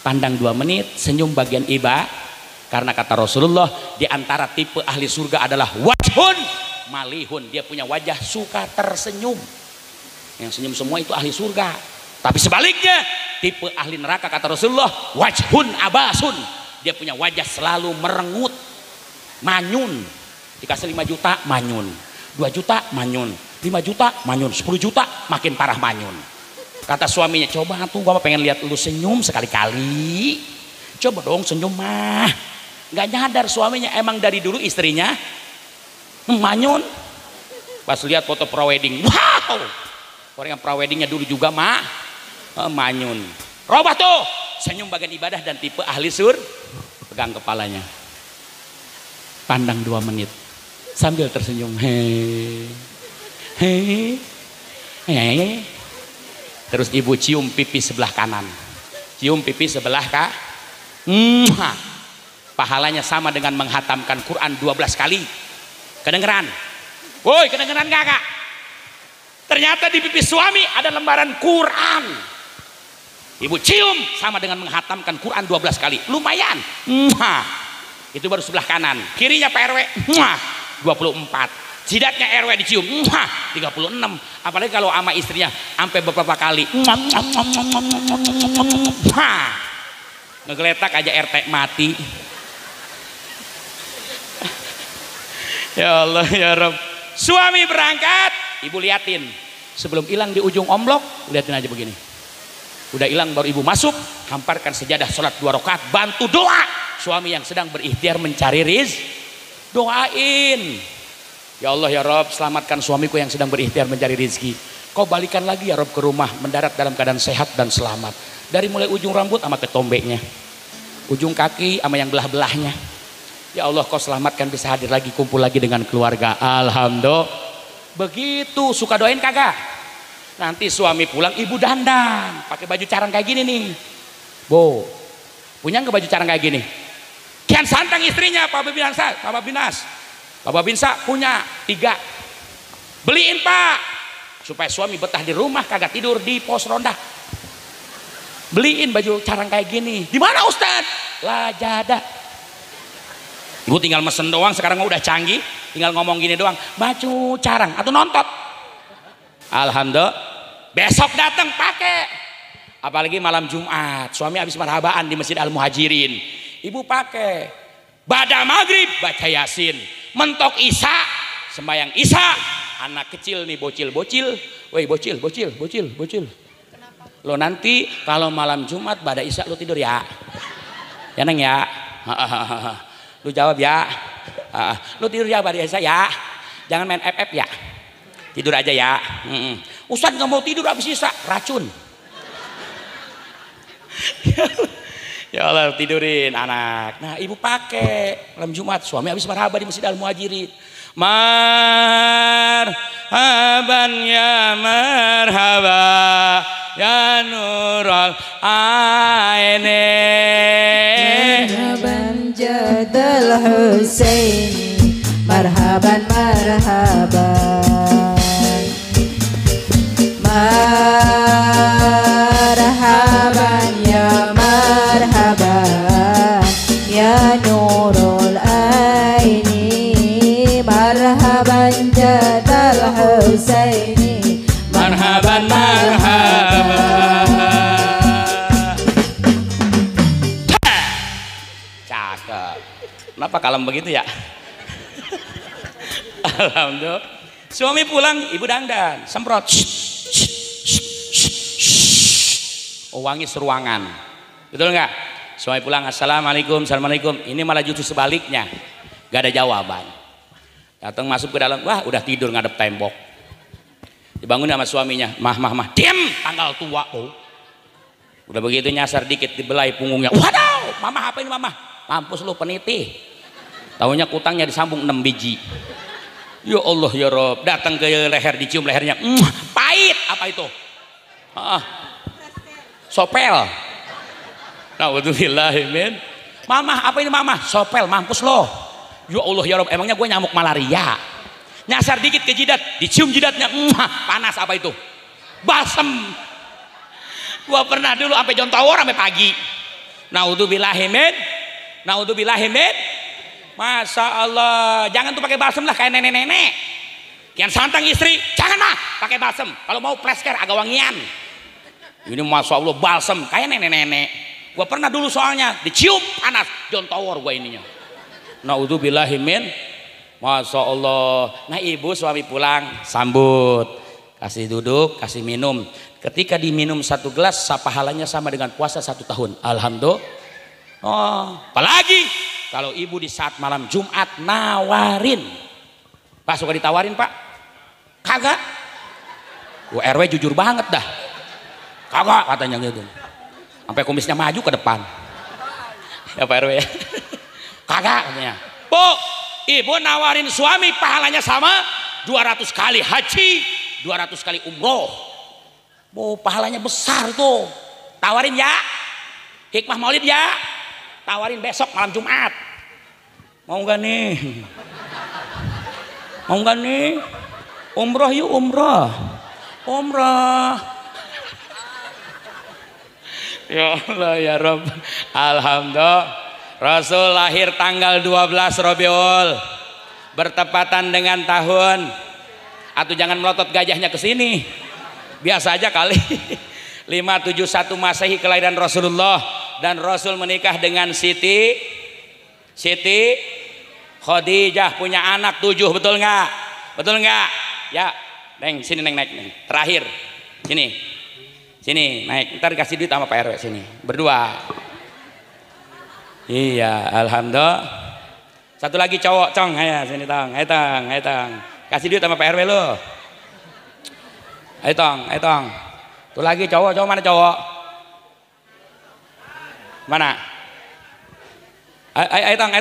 Pandang 2 menit, senyum bagian Karena kata Rasulullah, di antara tipe ahli surga adalah wajhun malihun, dia punya wajah suka tersenyum. Yang senyum semua itu ahli surga. Tapi sebaliknya, tipe ahli neraka kata Rasulullah, wajhun abasun, dia punya wajah selalu merengut, manyun. Dikasih 5 juta manyun, 2 juta manyun, 5 juta manyun, 10 juta makin parah manyun. Kata suaminya, coba tuh gua pengen lihat lu senyum sekali-kali, coba dong senyum mah. Nggak nyadar suaminya emang dari dulu istrinya manyun. Pas lihat foto prawedding, wow, orang yang praweddingnya dulu juga manyun. Robah tuh senyum bagian ibadah dan tipe ahli sur. Pegang kepalanya, pandang 2 menit sambil tersenyum, he. Terus ibu cium pipi sebelah kanan, cium pipi sebelah pahalanya sama dengan menghatamkan Quran 12 kali. Kedengeran? Woi, kedengeran gak kak? Ternyata di pipi suami ada lembaran Quran. Ibu cium sama dengan menghatamkan Quran 12 kali. Lumayan. Itu baru sebelah kanan. Kirinya Pak RW 24. Jidatnya RW dicium 36. Apalagi kalau sama istrinya sampai beberapa kali. Ngegeletak aja RT mati. Ya Allah ya Rabb. Suami berangkat, ibu liatin. Sebelum hilang di ujung omblok, liatin aja begini. Udah hilang baru ibu masuk, hamparkan sejadah sholat 2 rakaat, bantu doa suami yang sedang berikhtiar mencari doain. Ya Allah ya Rabb, selamatkan suamiku yang sedang berikhtiar mencari rizki. Kau balikan lagi ya Rabb ke rumah, mendarat dalam keadaan sehat dan selamat. Dari mulai ujung rambut sama ketombeknya, ujung kaki sama yang belah-belahnya. Ya Allah, kau selamatkan bisa hadir lagi, kumpul lagi dengan keluarga. Alhamdulillah. Begitu, suka doain kagak? Nanti suami pulang, ibu dandan pakai baju carang kayak gini nih. Bo, punya nggak baju carang kayak gini? Kian santang istrinya Pak Binsa punya 3. Beliin Pak, supaya suami betah di rumah, kagak tidur di pos ronda. Beliin baju carang kayak gini. Di mana Ustad? Lazada. Ibu tinggal mesen doang, sekarang udah canggih, tinggal ngomong gini doang, baju carang atau nontot. Alhamdulillah, besok datang pakai. Apalagi malam Jumat, suami habis marhabaan di Masjid Al Muhajirin, ibu pakai. Bada maghrib baca Yasin, mentok Isya, sembahyang Isya, anak kecil nih bocil, woi bocil. Lo nanti kalau malam Jumat pada Isya lo tidur ya neng ya. Lu jawab ya. Lu tidur ya pada Isya ya. Jangan main FF ya. Tidur aja ya. Ustadz nggak mau tidur habis Isya, racun. Ya Allah, tidurin anak. Nah ibu pakai malam Jumat, suami habis marhaba di Masjid Al Muhajirin. Marhaban ya marhaba ya nurul aini, marhaban jadal Husaini, marhaban marhaban, marhaban ya marhaban ya nurul aini, marhaban jadal Husaini, marhaban marhaban. Cakep. Kenapa kalem begitu ya? Alhamdulillah. Suami pulang, ibu dandan, semprot. Oh, wangi seruangan. Betul nggak? Suami pulang, assalamualaikum, assalamualaikum. Ini malah justru sebaliknya, gak ada jawaban. Datang masuk ke dalam, wah udah tidur ngadep tembok. Dibangun sama suaminya, mah, diam, tanggal tua. Oh. Udah begitu nyasar dikit dibelai punggungnya. Waduh, mama apa ini mama? Mampus lu peniti. Tahunya kutangnya disambung 6 biji. Ya Allah ya Rob, datang ke leher dicium lehernya. Pahit apa itu? Sopel. Nauzubillahimin. Mama apa ini mama? Sopel, mampus lo. Ya Allah ya Rob, emangnya gue nyamuk malaria? Nyasar dikit ke jidat, dicium jidatnya, panas apa itu? Balsem. Gua pernah dulu sampai John Tower sampai pagi. Naudzubillahimin. Naudzubillahi min. Masya Allah, jangan tuh pakai balsem lah kayak nenek-nenek. Kian santang istri, jangan mah pakai balsem. Kalau mau plesker agak wangian. Ini Masya Allah balsem kayak nenek-nenek. Gua pernah dulu soalnya dicium panas, John Tower gua ininya. Naudzubillahi min. Masya Allah. Nah ibu suami pulang sambut, kasih duduk, kasih minum. Ketika diminum 1 gelas, pahalanya sama dengan puasa 1 tahun. Alhamdulillah. Oh, apalagi kalau ibu di saat malam Jumat nawarin. Pak suka ditawarin pak? Kagak. RW jujur banget dah. Kagak katanya gitu. Sampai kumisnya maju ke depan. Ya Pak RW ya. Kagak katanya. Bu, ibu nawarin suami pahalanya sama 200 kali haji, 200 kali umroh. Bu, pahalanya besar tuh. Tawarin ya. Hikmah Maulid ya. Tawarin besok malam Jumat. Mau nggak nih? Mau nggak nih? Umroh yuk umroh. Umroh. Ya Allah ya Rabb. Alhamdulillah. Rasul lahir tanggal 12 Rabiul. Bertepatan dengan tahun. Atau jangan melotot gajahnya ke sini. Biasa aja kali. 571 Masehi kelahiran Rasulullah. Dan Rasul menikah dengan Siti Khadijah, punya anak 7, betul nggak? Betul nggak? Ya, Neng, sini Neng naik, Neng. Terakhir, sini naik. Ntar kasih duit sama Pak RW sini, berdua. Iya, alhamdulillah. Satu lagi cowok, Cong, ayo sini Tong, ayo Tong. Kasih duit sama Pak RW lo. Ayo Tong. Tuh lagi cowok mana cowok? Mana? Ayo tong.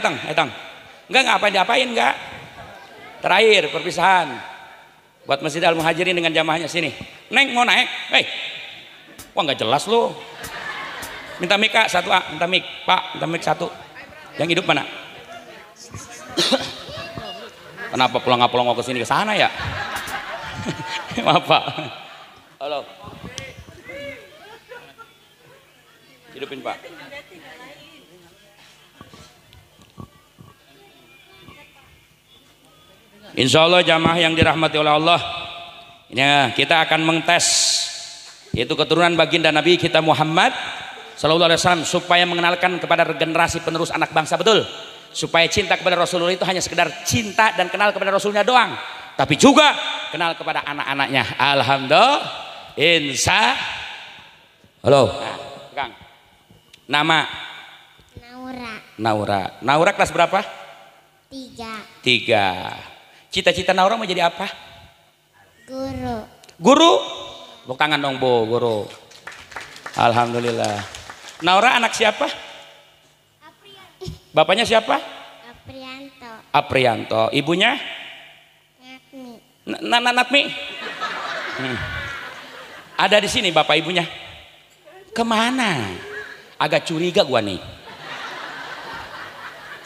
Enggak ngapain enggak. Terakhir perpisahan. Buat Masjid Al Muhajirin dengan jamaahnya sini. Neng mau naik? Wah nggak jelas lo. Minta mic Kak, 1 A. Minta mic Pak, minta mic 1. Yang hidup mana? Kenapa pulang ke sini ke sana ya? Maaf Pak. Halo. Hidupin Pak. Insya Allah jamaah yang dirahmati oleh Allah, ini kita akan mengtes yaitu keturunan baginda Nabi kita Muhammad Sallallahu Alaihi Wasallam supaya mengenalkan kepada generasi penerus anak bangsa, betul, supaya cinta kepada Rasulullah itu hanya sekedar cinta dan kenal kepada Rasulnya doang, tapi juga kenal kepada anak-anaknya. Alhamdulillah. Halo. Nah, Kang. Nama? Naura kelas berapa? 3. Cita-cita Naura mau jadi apa? Guru? Tepuk tangan dong Bu, guru. Alhamdulillah. Naura anak siapa? Bapaknya siapa? Aprianto. Ibunya? Natmi. Ada di sini bapak ibunya. Kemana? Agak curiga gua nih.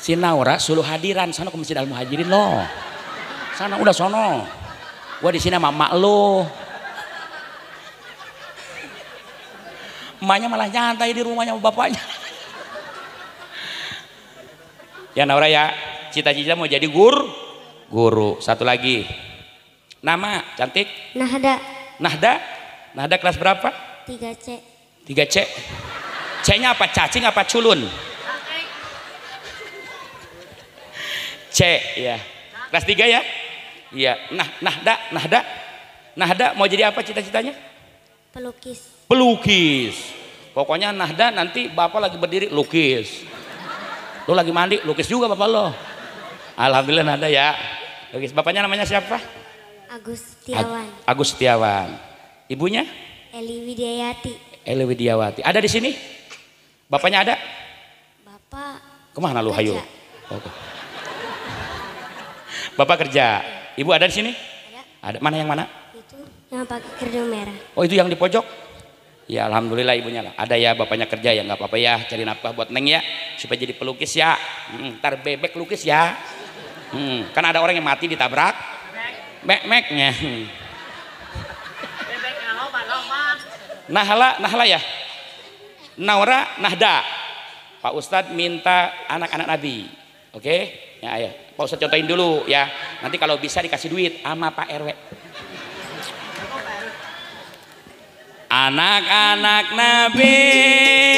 Si Naura suruh hadiran sana ke Masjid Al Muhajirin loh. Sana udah sono. Gua di sini sama emak lo. Emaknya malah nyantai di rumahnya sama bapaknya. Ya Naura ya, cita-cita mau jadi guru. 1 lagi. Nama cantik? Nahda kelas berapa? 3C. C-nya apa? Cacing apa culun? C ya. Kelas 3 ya? Iya. Nahda mau jadi apa cita-citanya? Pelukis. Pokoknya Nahda nanti bapak lagi berdiri lukis. Lo lagi mandi lukis juga bapak lo. Alhamdulillah Nahda ya. Lukis. Bapaknya namanya siapa? Agus Setiawan. Ibunya? Eli Widiawati. Ada di sini? Bapaknya ada? Kemana lu hayu? Bapak kerja. Ibu ada di sini? Ada. Mana yang mana? Itu yang pakai kerudung merah. Oh itu yang di pojok? Ya alhamdulillah ibunya lah. Ada ya bapaknya kerja ya, nggak apa-apa ya, cari nafkah buat Neng ya supaya jadi pelukis ya. Ntar bebek lukis ya. Kan ada orang yang mati ditabrak mek-meknya. Nahla ya. Naura Nahda. Pak Ustadz minta anak-anak Nabi. Oke? Ya, ayo. Pak Ustadz contohin dulu ya. Nanti kalau bisa dikasih duit sama Pak RW. Anak-anak Nabi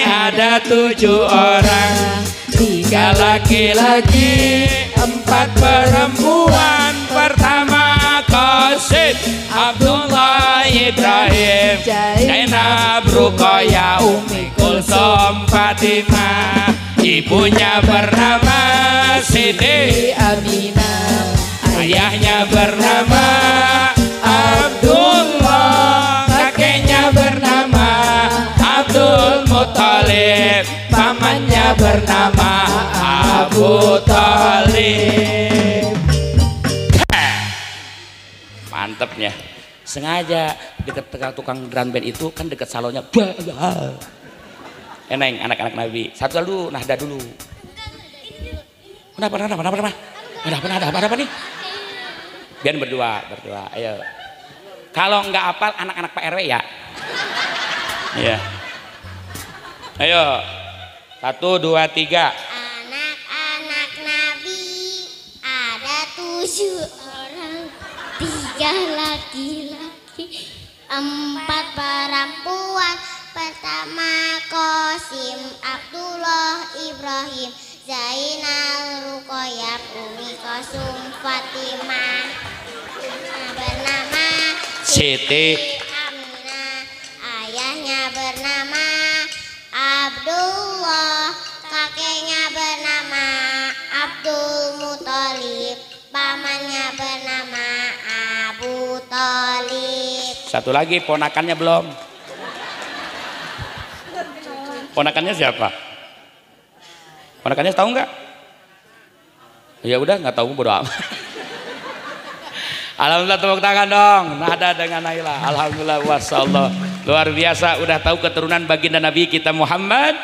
ada 7 orang, 3 laki-laki, 4 perempuan. Pertama Qasim, Abdullah, Ibrahim, Zainab, Ruqayyah, Ummi Kulsum, Fatimah. Ibunya bernama Siti Aminah, ayahnya bernama Abdullah, kakeknya bernama Abdul Muthalib, pamannya bernama Abu Thalib. Mantepnya. Sengaja deket tukang drum band itu kan deket salonnya. Eneng anak-anak Nabi. Satu dulu, nahda dulu. Kenapa nih? Biar berdua. Ayo. Kalau nggak hafal anak-anak Pak RW ya. Iya. Ayo. 1, 2, 3. Anak-anak Nabi ada 7 orang, 3 laki-laki, 4 perempuan. Pertama Qasim, Abdullah, Ibrahim, Zainal, Ruqayyah, Ummi Kulsum, Fatimah. Bernama Siti Aminah, ayahnya bernama Abdullah, kakeknya bernama Abdul Muthalib, pamannya bernama Abu Thalib. Satu lagi ponakannya belum. Ponakannya siapa? Ponakannya tahu nggak? Ya udah nggak tahu bodo amat. Alhamdulillah, tepuk tangan dong. Nada dengan Naila. Alhamdulillah, wasallam. Luar biasa, udah tahu keturunan baginda Nabi kita Muhammad.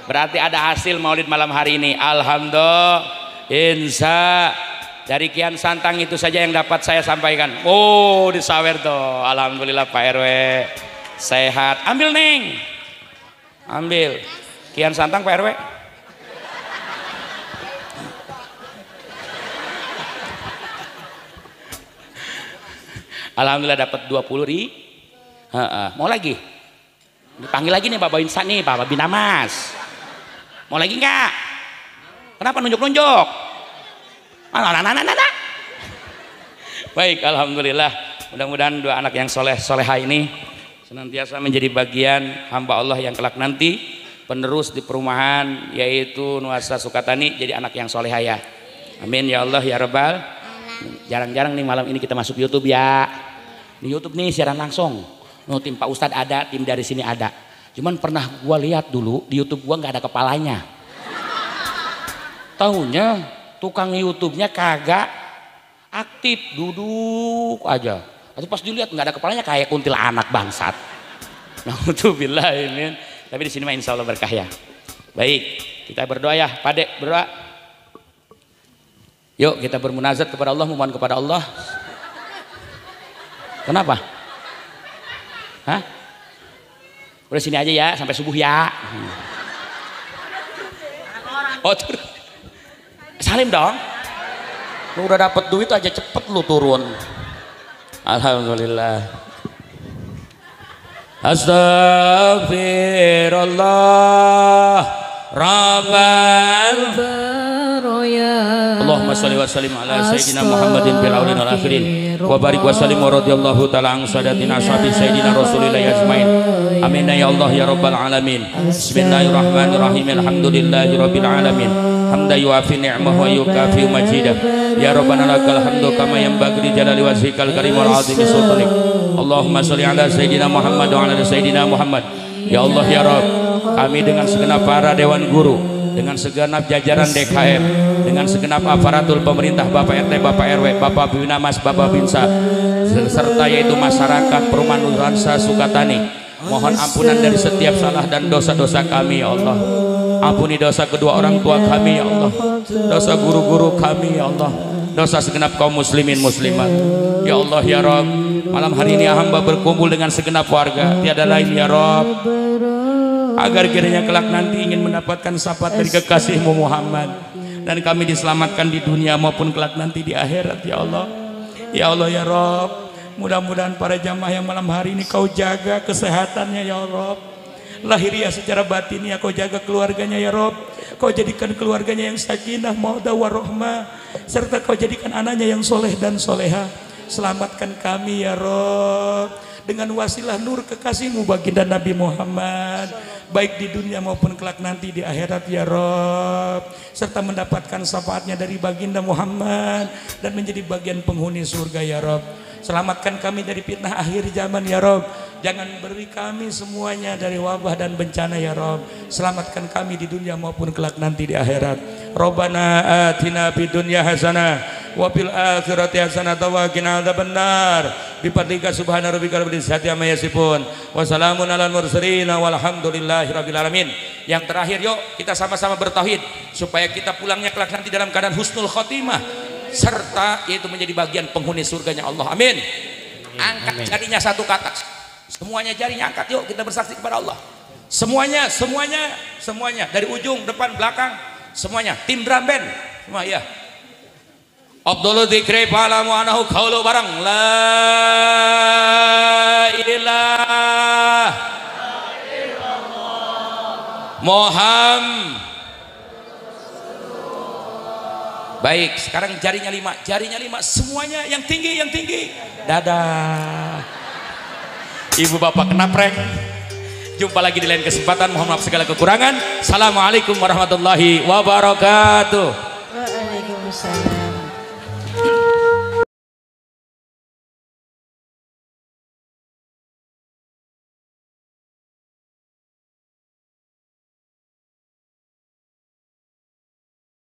Berarti ada hasil maulid malam hari ini. Alhamdulillah. Insya dari Kian Santang itu saja yang dapat saya sampaikan. Oh, disawer tuh. Alhamdulillah Pak RW sehat. Ambil Neng. Ambil. Kian Santang Pak RW. Alhamdulillah dapat 20 ri. Mau lagi? Dipanggil lagi nih Bapak Insan nih, Bapak Binamas. Mau lagi enggak? Kenapa nunjuk-nunjuk? Baik, alhamdulillah. Mudah-mudahan 2 anak yang soleh-soleha ini senantiasa menjadi bagian hamba Allah yang kelak nanti penerus di perumahan yaitu Nuasa Sukatani jadi anak yang soleha ya. Amin ya Allah ya Rabbal. Jarang-jarang nih malam ini kita masuk YouTube ya. Di YouTube nih siaran langsung. Tim Pak Ustadz ada, tim dari sini ada. Cuman pernah gua lihat dulu di YouTube gua nggak ada kepalanya. Taunya tukang YouTube-nya kagak aktif, duduk aja. Tapi pas dilihat nggak ada kepalanya kayak kuntilanak bangsat. Nauzubillah amin. Tapi di sini mah insya Allah berkah ya. Baik, kita berdoa ya, Pak Dek berdoa. Yuk kita bermunajat kepada Allah, memohon kepada Allah. Kenapa? Hah? Udah sini aja ya sampai subuh ya. Oh turun. Salim dong. Lu udah dapet duit aja cepet lu turun. Alhamdulillah. Astagfirullah Rabbal Allahumma sholli wa sallim ala sayyidina Muhammadin fil awwalin wal akhirin wa barik wa sallim wa radhiyallahu ta'ala an sadatina ashabi sayyidina Rasulillah ajmain. Amin ya Allah ya rabbal alamin. Bismillahirrahmanirrahim. Alhamdulillahi rabbil alamin. Hamda yuafi ni'mahu wa yukafi majidah. Ya rabbana lakal hamdu kama yanbaghi li jalali wajhikal karim wal azim sultanik. Allahumma sholli ala sayyidina Muhammad wa ala sayyidina Muhammad. Ya Allah ya Rabb, kami dengan segenap para dewan guru, dengan segenap jajaran DKM, dengan segenap aparatur pemerintah, Bapak RT, Bapak RW, Bapak Binamas, Bapak Binsa, serta yaitu masyarakat perumahan Nusa Sukatani, mohon ampunan dari setiap salah dan dosa-dosa kami ya Allah. Ampuni dosa kedua orang tua kami ya Allah, dosa guru-guru kami ya Allah, dosa segenap kaum muslimin muslimat ya Allah ya Rabb. Malam hari ini hamba berkumpul dengan segenap warga, tiada lain ya Rabb agar kiranya kelak nanti ingin mendapatkan syafaat dari kekasihmu Muhammad, dan kami diselamatkan di dunia maupun kelak nanti di akhirat ya Allah. Ya Allah ya Rob, mudah-mudahan para jamaah yang malam hari ini kau jaga kesehatannya ya Rob, lahiriah secara batinnya kau jaga keluarganya ya Rob, kau jadikan keluarganya yang sakinah mawaddah warahmah, serta kau jadikan anaknya yang soleh dan soleha. Selamatkan kami ya Rob dengan wasilah nur kekasihmu baginda Nabi Muhammad, baik di dunia maupun kelak nanti di akhirat ya Rob, serta mendapatkan syafaatnya dari baginda Muhammad dan menjadi bagian penghuni surga ya Rob. Selamatkan kami dari fitnah akhir zaman ya Rob, jangan beri kami semuanya dari wabah dan bencana ya Rob. Selamatkan kami di dunia maupun kelak nanti di akhirat. Rabbana atina fid dunya hasanah wa fil akhirati hasanah wa qina adzabannar. Bi fadlika subhana rabbika rabbil izzati amma yasifun wa salamun alal mursalin walhamdulillahi rabbil alamin. Yang terakhir, yuk kita sama-sama bertauhid supaya kita pulangnya kelak nanti dalam keadaan husnul khotimah, serta yaitu menjadi bagian penghuni surganya Allah. Amin. Angkat jarinya satu ke atas, semuanya jarinya angkat, yuk kita bersaksi kepada Allah. Semuanya dari ujung, depan, belakang, semuanya. Tim drum band semua ya. Abdul dzikri fa'lamu anahu qaulu barang la ilaha Muhammad. Baik, sekarang jarinya 5, semuanya yang tinggi. Dadah. Ibu bapak kenaprek. Jumpa lagi di lain kesempatan. Mohon maaf segala kekurangan. Assalamualaikum warahmatullahi wabarakatuh. Waalaikumsalam.